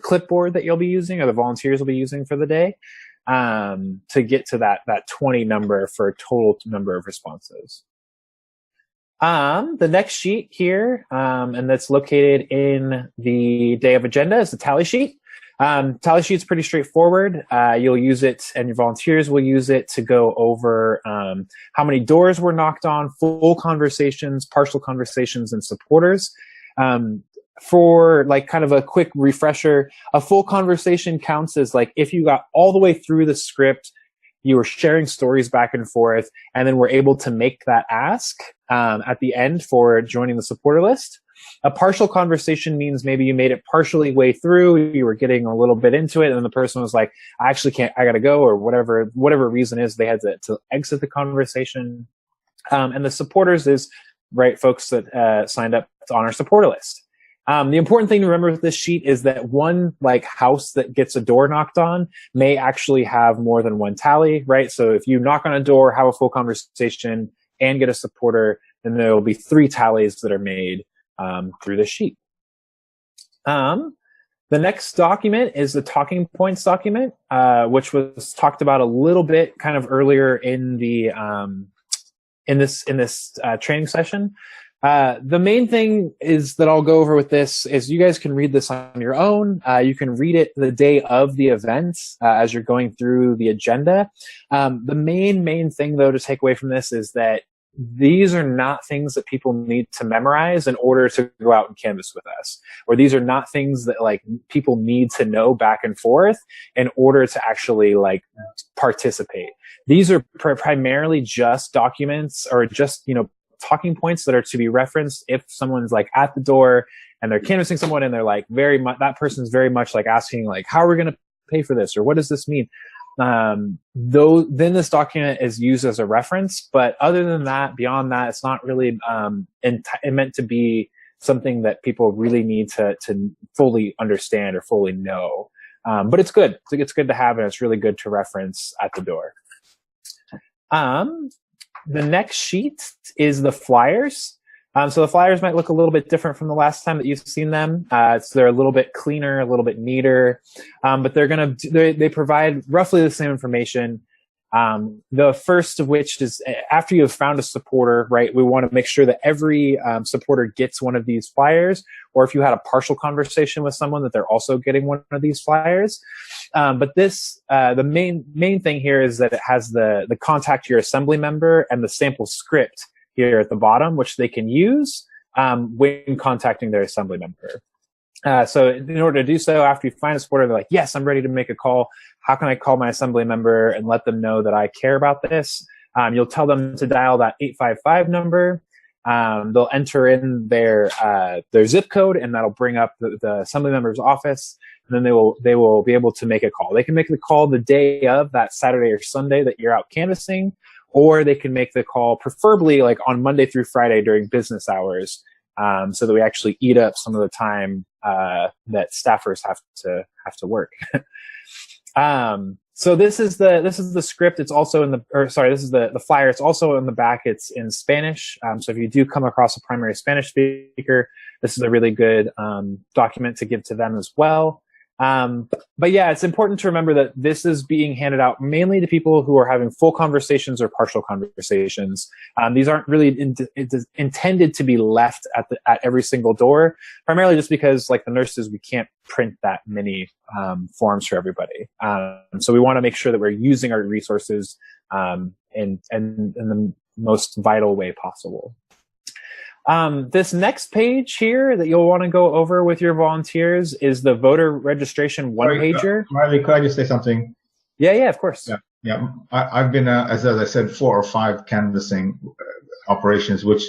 clipboard that you'll be using, or the volunteers will be using for the day, to get to that 20 number for a total number of responses. The next sheet here, and that's located in the day of agenda, is the tally sheet. Tally sheet's pretty straightforward. You'll use it, and your volunteers will use it to go over how many doors were knocked on, full conversations, partial conversations, and supporters. For like kind of a quick refresher, a full conversation counts as like if you got all the way through the script, you were sharing stories back and forth, and then were able to make that ask at the end for joining the supporter list. A partial conversation means maybe you made it partially way through, you were getting a little bit into it, and the person was like, I actually can't, I gotta go, or whatever reason is, they had to exit the conversation. And the supporters is, right, folks that signed up on our supporter list. The important thing to remember with this sheet is that one like house that gets a door knocked on may actually have more than one tally, right? So if you knock on a door, have a full conversation, and get a supporter, then there will be 3 tallies that are made through the sheet. The next document is the talking points document, which was talked about a little bit kind of earlier in the in this training session. The main thing is that I'll go over with this is you guys can read this on your own. You can read it the day of the event as you're going through the agenda. The main thing, though, to take away from this is that these are not things that people need to memorize in order to go out and canvas with us, or these are not things that like people need to know back and forth in order to actually like participate. These are primarily just documents, or just, you know, talking points that are to be referenced if someone's like at the door and they're canvassing someone and they're like very much, that person's very much like asking like, how are we going to pay for this? Or what does this mean? Though then this document is used as a reference, but other than that, beyond that, it's not really meant to be something that people really need to fully understand or fully know. But it's good. It's good to have, and it's really good to reference at the door. The next sheet is the flyers. So the flyers might look a little bit different from the last time that you've seen them. So they're a little bit cleaner, a little bit neater, but they provide roughly the same information. The first of which is after you have found a supporter, right? We want to make sure that every supporter gets one of these flyers, or if you had a partial conversation with someone, that they're also getting one of these flyers. But this, the main thing here is that it has the contact your assembly member and the sample script here at the bottom, which they can use when contacting their assembly member. So in order to do so, after you find a supporter, they're like, yes, I'm ready to make a call. How can I call my assembly member and let them know that I care about this? You'll tell them to dial that 855 number. They'll enter in their zip code, and that'll bring up the assembly member's office. And then they will be able to make a call. They can make the call the day of, that Saturday or Sunday that you're out canvassing, or they can make the call preferably like on Monday through Friday during business hours, so that we actually eat up some of the time that staffers have to work. So this is the script. It's also this is the flyer. It's also in the back. It's in Spanish. So if you do come across a primary Spanish speaker, this is a really good document to give to them as well. But yeah, it's important to remember that this is being handed out mainly to people who are having full conversations or partial conversations. These aren't really intended to be left at every single door, primarily just because, like the nurses, we can't print that many forms for everybody. So we want to make sure that we're using our resources in the most vital way possible. This next page here that you'll want to go over with your volunteers is the voter registration one-pager. Riley, could I just say something? Yeah, of course. Yeah. I've been, as I said, 4 or 5 canvassing operations, which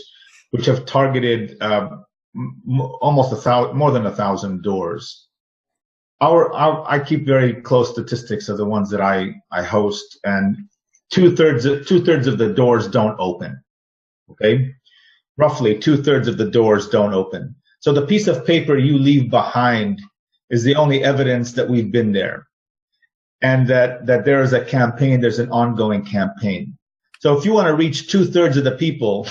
have targeted almost more than 1,000 doors. I keep very close statistics of the ones that I host, and two thirds of the doors don't open. Okay. roughly 2/3 of the doors don't open. So the piece of paper you leave behind is the only evidence that we've been there, and that there is a campaign, there's an ongoing campaign. So if you want to reach 2/3 of the people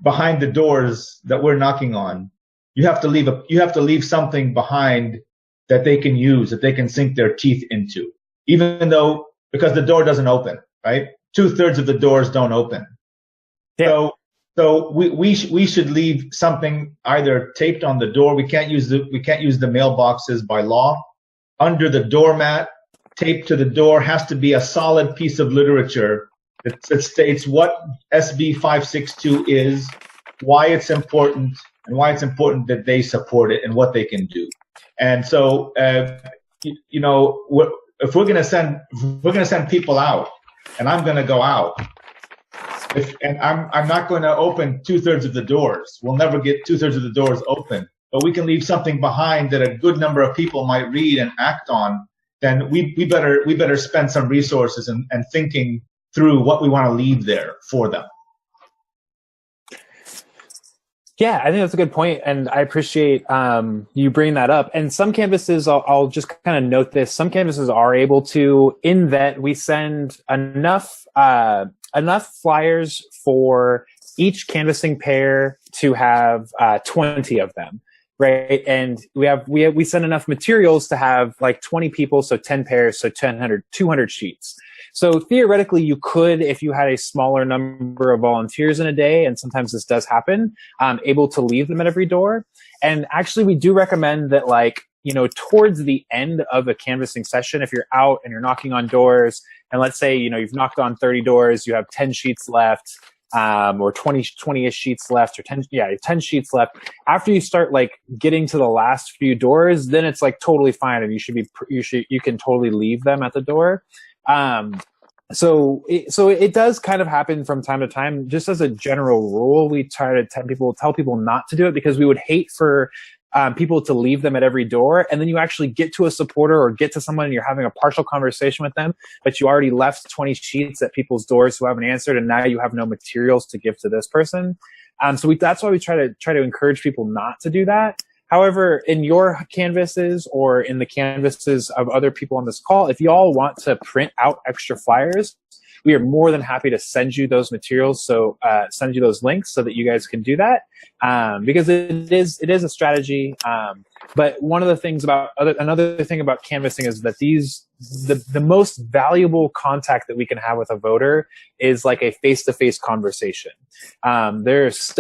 behind the doors that we're knocking on, you have to leave something behind that they can use, that they can sink their teeth into, even though, because the door doesn't open, right? 2/3 of the doors don't open. Yeah. So we should leave something either taped on the door. We can't use the mailboxes by law. Under the doormat, taped to the door, has to be a solid piece of literature that states what SB 562 is, why it's important, and why it's important that they support it and what they can do. And so, you know, if we're going to send people out, and I'm going to go out, and I'm not going to open 2/3 of the doors. We'll never get 2/3 of the doors open, but we can leave something behind that a good number of people might read and act on. Then we better spend some resources and thinking through what we want to leave there for them. Yeah, I think that's a good point, and I appreciate you bringing that up. And some canvases, I'll just kind of note this, some canvases are able to, in that we send enough flyers for each canvassing pair to have 20 of them, right? And we send enough materials to have like 20 people, so 10 pairs, so 200 sheets. So theoretically, you could, if you had a smaller number of volunteers in a day, and sometimes this does happen, able to leave them at every door. And actually, we do recommend that, like, you know, towards the end of a canvassing session, if you're out and you're knocking on doors, and let's say, you know, you've knocked on 30 doors, you have 10 sheets left, or 20-ish sheets left, or 10 sheets left. After you start like getting to the last few doors, then it's like totally fine, and you can totally leave them at the door. So it does kind of happen from time to time. Just as a general rule, we try to tell people not to do it, because we would hate for people to leave them at every door, and then you actually get to a supporter or get to someone and you're having a partial conversation with them, but you already left 20 sheets at people's doors who haven't answered, and now you have no materials to give to this person. So that's why we try to encourage people not to do that. However, in your canvases or in the canvases of other people on this call, if you all want to print out extra flyers, we are more than happy to send you those materials. So send you those links so that you guys can do that, because it is a strategy. But one of the things another thing about canvassing is that the most valuable contact that we can have with a voter is like a face-to-face conversation. There's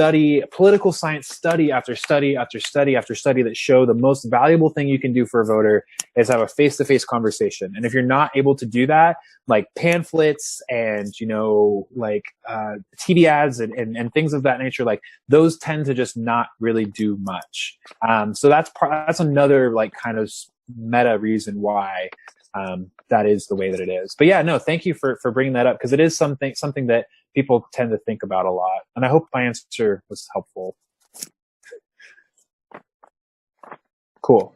political science study after study after study after study that show the most valuable thing you can do for a voter is have a face-to-face conversation. And if you're not able to do that, like pamphlets and, you know, like TV ads and things of that nature, like those tend to just not really do much. So that's another like kind of meta reason why that is the way that it is. But yeah, no, thank you for bringing that up, because it is something that people tend to think about a lot. And I hope my answer was helpful. Cool.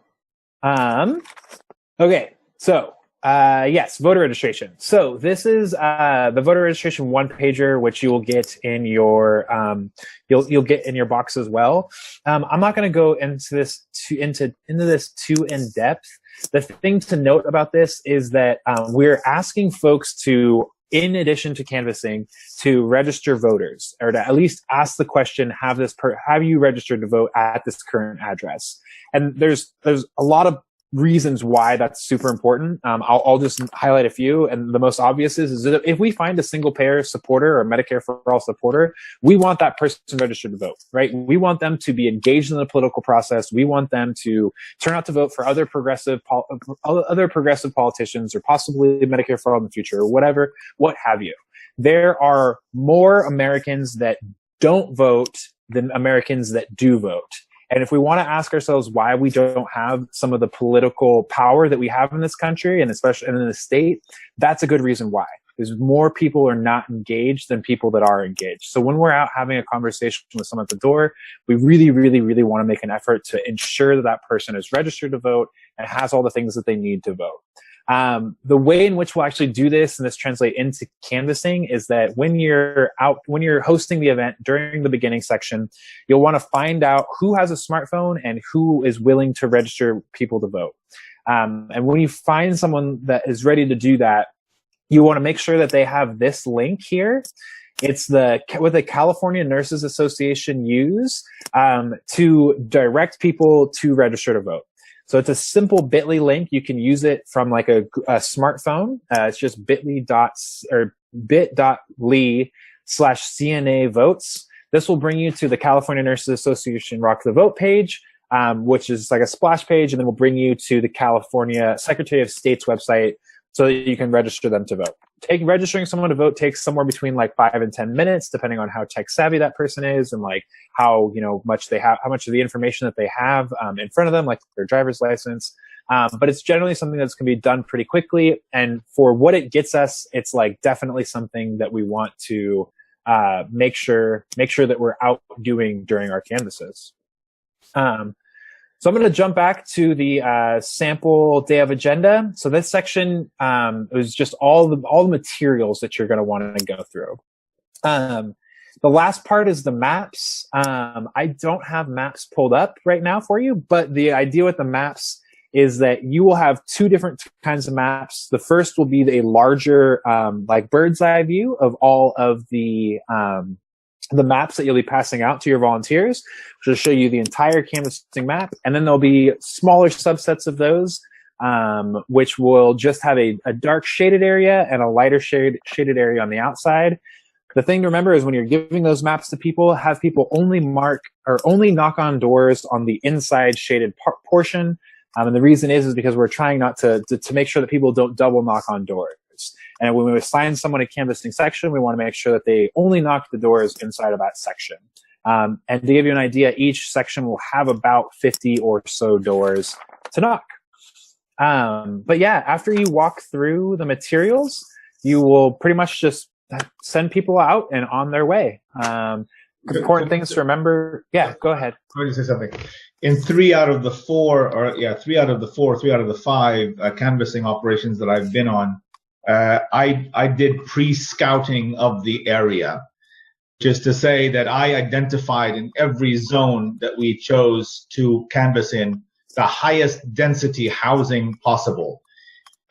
Okay, so yes, voter registration. So this is the voter registration one-pager, which you will get in your you'll get in your box as well. I'm not going to go into this too in depth. The thing to note about this is that we're asking folks to, in addition to canvassing, to register voters, or to at least ask the question: have you registered to vote at this current address? And there's a lot of reasons why that's super important. I'll just highlight a few, and the most obvious is that if we find a single payer supporter or Medicare for All supporter, we want that person registered to vote, right? We want them to be engaged in the political process. We want them to turn out to vote for other progressive politicians, or possibly Medicare for All in the future, or whatever, what have you. There are more Americans that don't vote than Americans that do vote. And if we want to ask ourselves why we don't have some of the political power that we have in this country, and especially in the state, that's a good reason why. Because more people are not engaged than people that are engaged. So when we're out having a conversation with someone at the door, we really, really, really want to make an effort to ensure that that person is registered to vote and has all the things that they need to vote. The way in which we'll actually do this, and this translate into canvassing, is that when you're hosting the event during the beginning section, you'll want to find out who has a smartphone and who is willing to register people to vote. And when you find someone that is ready to do that, you want to make sure that they have this link here. It's what the California Nurses Association use to direct people to register to vote. So it's a simple bit.ly link. You can use it from like a smartphone. It's just bit.ly/CNA votes. This will bring you to the California Nurses Association Rock the Vote page, which is like a splash page, and then we'll bring you to the California Secretary of State's website so that you can register them to vote. Registering someone to vote takes somewhere between like 5 and 10 minutes, depending on how tech savvy that person is and like how much of the information that they have in front of them, like their driver's license. But it's generally something that's going to be done pretty quickly. And for what it gets us, it's like definitely something that we want to make sure that we're out doing during our canvasses. So I'm going to jump back to the sample day of agenda. So this section was just all the materials that you're going to want to go through. The last part is the maps. I don't have maps pulled up right now for you, but the idea with the maps is that you will have two different kinds of maps. The first will be a larger, like bird's eye view of all of the maps that you'll be passing out to your volunteers, which will show you the entire canvassing map. And then there'll be smaller subsets of those, which will just have a dark shaded area and a lighter shaded area on the outside. The thing to remember is when you're giving those maps to people, have people only knock on doors on the inside shaded portion. And the reason is because we're trying not to make sure that people don't double knock on doors. And when we assign someone a canvassing section, we want to make sure that they only knock the doors inside of that section. And to give you an idea, each section will have about 50 or so doors to knock. But yeah, after you walk through the materials, you will pretty much just send people out and on their way. Important things to remember. Yeah, go ahead. Let me say something. In 3 out of the 5 canvassing operations that I've been on, I did pre-scouting of the area, just to say that I identified in every zone that we chose to canvass in the highest density housing possible.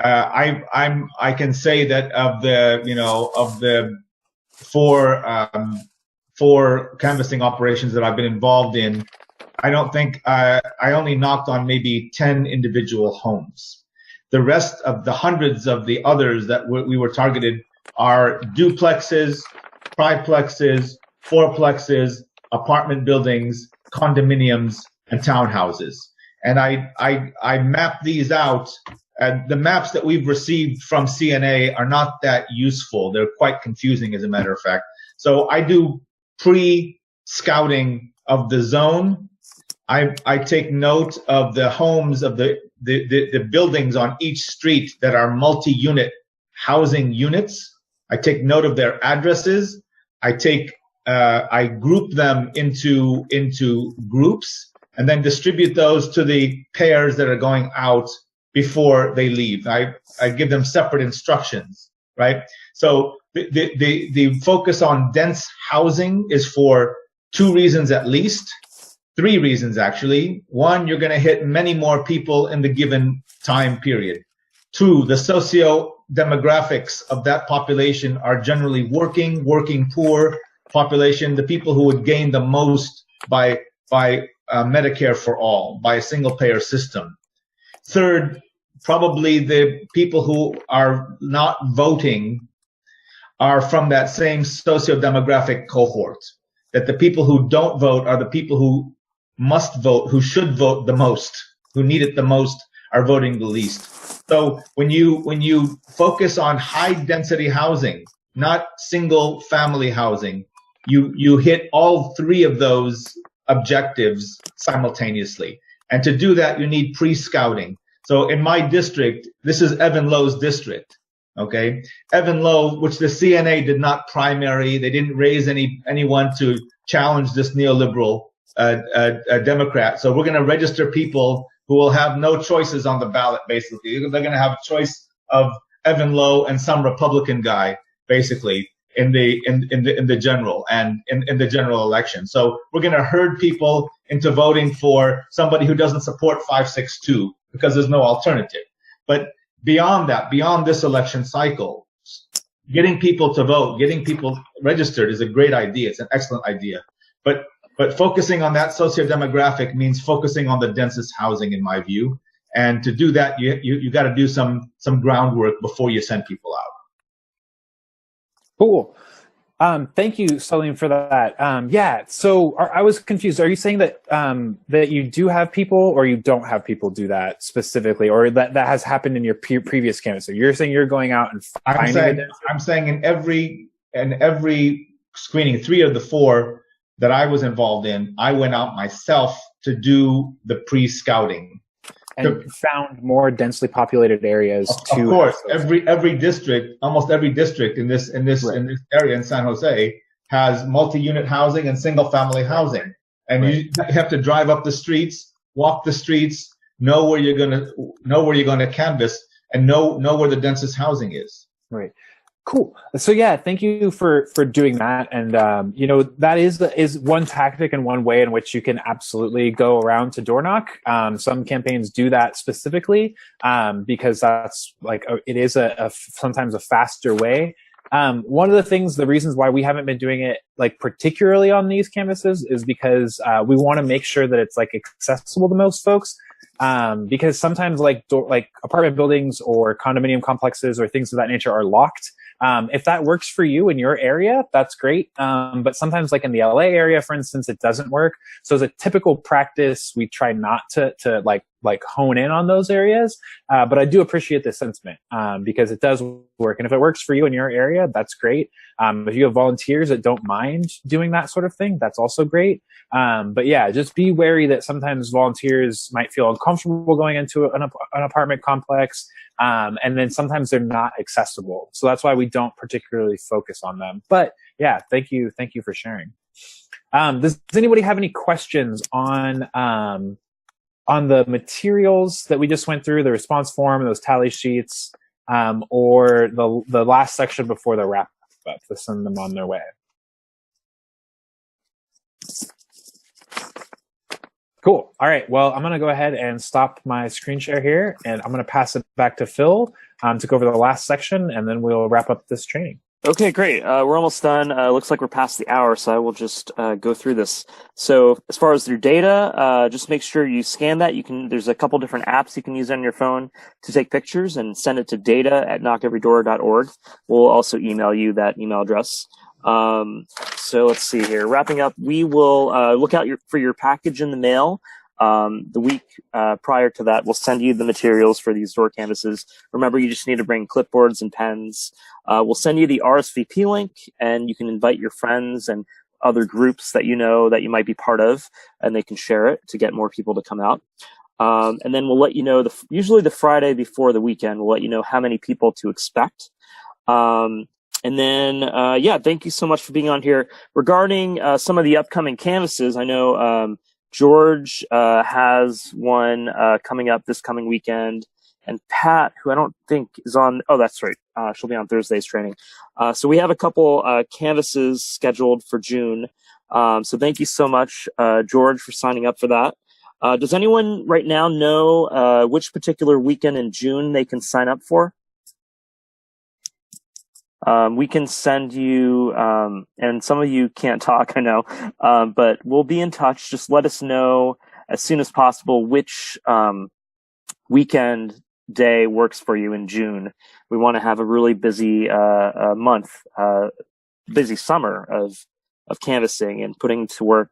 I can say that of the four canvassing operations that I've been involved in, I don't think I only knocked on maybe 10 individual homes. The rest of the hundreds of the others that we were targeted are duplexes, triplexes, fourplexes, apartment buildings, condominiums, and townhouses. And I mapped these out. And the maps that we've received from CNA are not that useful. They're quite confusing, as a matter of fact. So I do pre-scouting of the zone. I take note of the homes of the buildings on each street that are multi-unit housing units. I take note of their addresses. I group them into groups and then distribute those to the pairs that are going out before they leave. I give them separate instructions, right? So the focus on dense housing is for 2 reasons at least. 3 reasons, actually. 1, you're going to hit many more people in the given time period. 2, the socio-demographics of that population are generally working poor population, the people who would gain the most by Medicare for all, by a single-payer system. 3rd, probably the people who are not voting are from that same socio-demographic cohort, that the people who don't vote are the people who must vote, who should vote the most, who need it the most, are voting the least. So when you focus on high density housing, not single family housing, you hit all 3 of those objectives simultaneously. And to do that, you need pre-scouting. So in my district, this is Evan Low's district. Okay, Evan Low, which the CNA did not primary, they didn't raise anyone to challenge this neoliberal Democrat. So we're going to register people who will have no choices on the ballot, basically. They're going to have a choice of Evan Lowe and some Republican guy, basically, in the general and in the general election. So we're going to herd people into voting for somebody who doesn't support 562 because there's no alternative. But beyond that, beyond this election cycle, getting people to vote, getting people registered is a great idea. It's an excellent idea. But focusing on that socio-demographic means focusing on the densest housing, in my view. And to do that, you got to do some groundwork before you send people out. Cool. Thank you, Salim, for that. Yeah. So I was confused. Are you saying that that you do have people, or you don't have people do that specifically, or that has happened in your previous canvas? So you're saying you're going out and finding I'm saying in every screening, 3 of the 4 that I was involved in, I went out myself to do the pre-scouting. And found more densely populated areas. Of course, every district, almost every district in this area in San Jose has multi-unit housing and single-family housing, and you have to drive up the streets, walk the streets, know where you're gonna canvass, and know where the densest housing is. Right. Cool. So yeah, thank you for doing that. And that is one tactic and one way in which you can absolutely go around to door knock. Some campaigns do that specifically because that's it is sometimes a faster way. One of the reasons why we haven't been doing it particularly on these canvases is because we want to make sure that it's accessible to most folks. Because sometimes apartment buildings or condominium complexes or things of that nature are locked. If that works for you in your area, that's great. But sometimes in the LA area, for instance, it doesn't work. So as a typical practice, we try not to hone in on those areas. But I do appreciate the sentiment, because it does work. And if it works for you in your area, that's great. If you have volunteers that don't mind doing that sort of thing, that's also great. But yeah, just be wary that sometimes volunteers might feel uncomfortable going into an apartment complex. And then sometimes they're not accessible. So that's why we don't particularly focus on them. But yeah, thank you for sharing. Does anybody have any questions on the materials that we just went through, the response form, those tally sheets, or the last section before the wrap up to send them on their way? Cool. All right. Well, I'm going to go ahead and stop my screen share here, and I'm going to pass it back to Phil to go over the last section, and then we'll wrap up this training. Okay, great. We're almost done. Looks like we're past the hour, so I will just go through this. So as far as your data, just make sure you scan that. There's a couple different apps you can use on your phone to take pictures and send it to data@knockeverydoor.org. We'll also email you that email address. So let's see here. Wrapping up, we will look out for your package in the mail. The week prior to that, we'll send you the materials for these door canvases. Remember, you just need to bring clipboards and pens. We'll send you the RSVP link, and you can invite your friends and other groups that you know that you might be part of, and they can share it to get more people to come out. And then we'll let you know, usually the Friday before the weekend, we'll let you know how many people to expect. And then, thank you so much for being on here. Regarding some of the upcoming canvases, I know George has one coming up this coming weekend, and Pat, who I don't think is on. Oh, that's right. She'll be on Thursday's training. So we have a couple canvases scheduled for June. So thank you so much, George, for signing up for that. Does anyone right now know which particular weekend in June they can sign up for? We can send you, and some of you can't talk, I know, but we'll be in touch. Just let us know as soon as possible which weekend day works for you in June. We want to have a really busy month, busy summer of canvassing and putting to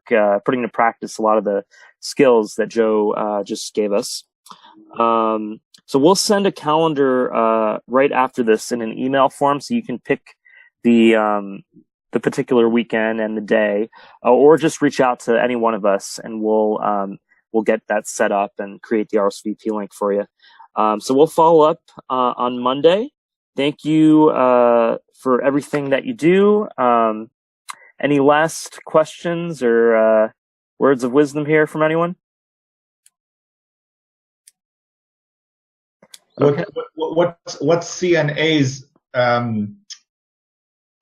practice a lot of the skills that Joe just gave us. So we'll send a calendar right after this in an email form, so you can pick the particular weekend and the day, or just reach out to any one of us, and we'll get that set up and create the RSVP link for you. So we'll follow up on Monday. Thank you for everything that you do. Any last questions or words of wisdom here from anyone? Okay. What's CNA's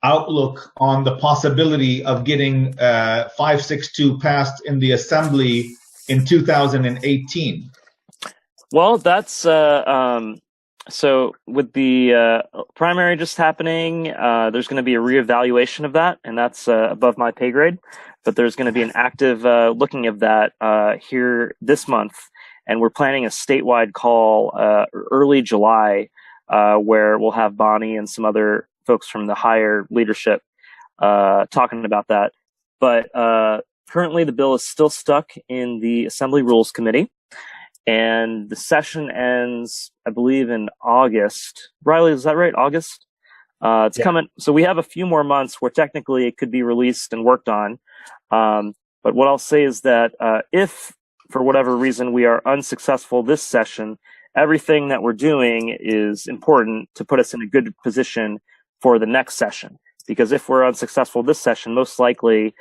outlook on the possibility of getting 562 passed in the Assembly in 2018? Well, that's so with the primary just happening, there's going to be a reevaluation of that, and that's above my pay grade. But there's going to be an active looking of that here this month, and we're planning a statewide call early July, where we'll have Bonnie and some other folks from the higher leadership talking about that. But currently, the bill is still stuck in the Assembly Rules Committee. And the session ends, I believe, in August. Riley, is that right? August? It's coming. So we have a few more months where technically it could be released and worked on. But what I'll say is that if, for whatever reason, we are unsuccessful this session, everything that we're doing is important to put us in a good position for the next session. Because if we're unsuccessful this session, most likely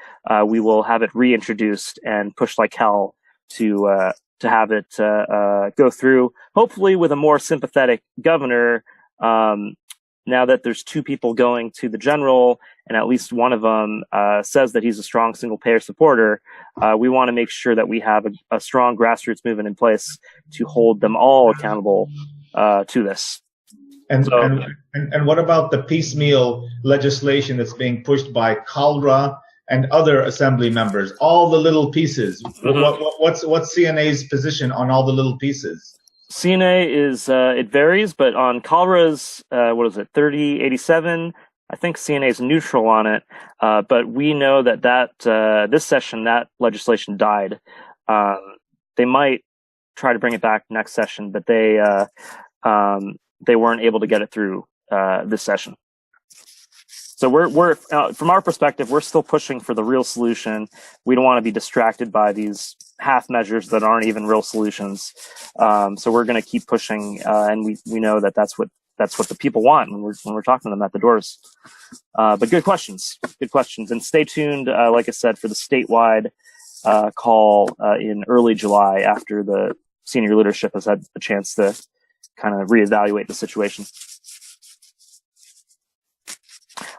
we will have it reintroduced and pushed like hell to have it go through, hopefully with a more sympathetic governor. Now that there's two people going to the general, and at least one of them says that he's a strong single-payer supporter, we want to make sure that we have a strong grassroots movement in place to hold them all accountable to this. And what about the piecemeal legislation that's being pushed by CALRA and other assembly members, all the little pieces? Mm-hmm. What's CNA's position on all the little pieces? CNA is, it varies, but on CALRA's, 3087, I think CNA is neutral on it. But we know that this session, that legislation died. They might try to bring it back next session, but they weren't able to get it through, this session. So we're from our perspective, we're still pushing for the real solution. We don't want to be distracted by these half measures that aren't even real solutions. So we're going to keep pushing, and we know that that's what the people want when we're talking to them at the doors. But good questions, and stay tuned. Like I said, for the statewide call in early July after the senior leadership has had a chance to kind of reevaluate the situation.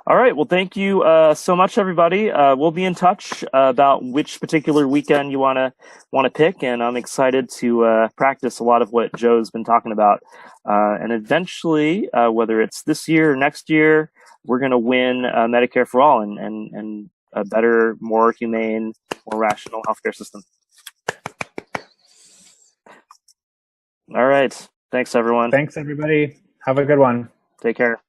All right. Well, thank you so much, everybody. We'll be in touch about which particular weekend you want to pick, and I'm excited to practice a lot of what Joe's been talking about. And eventually, whether it's this year or next year, we're going to win Medicare for all and a better, more humane, more rational healthcare system. All right. Thanks, everyone. Thanks, everybody. Have a good one. Take care.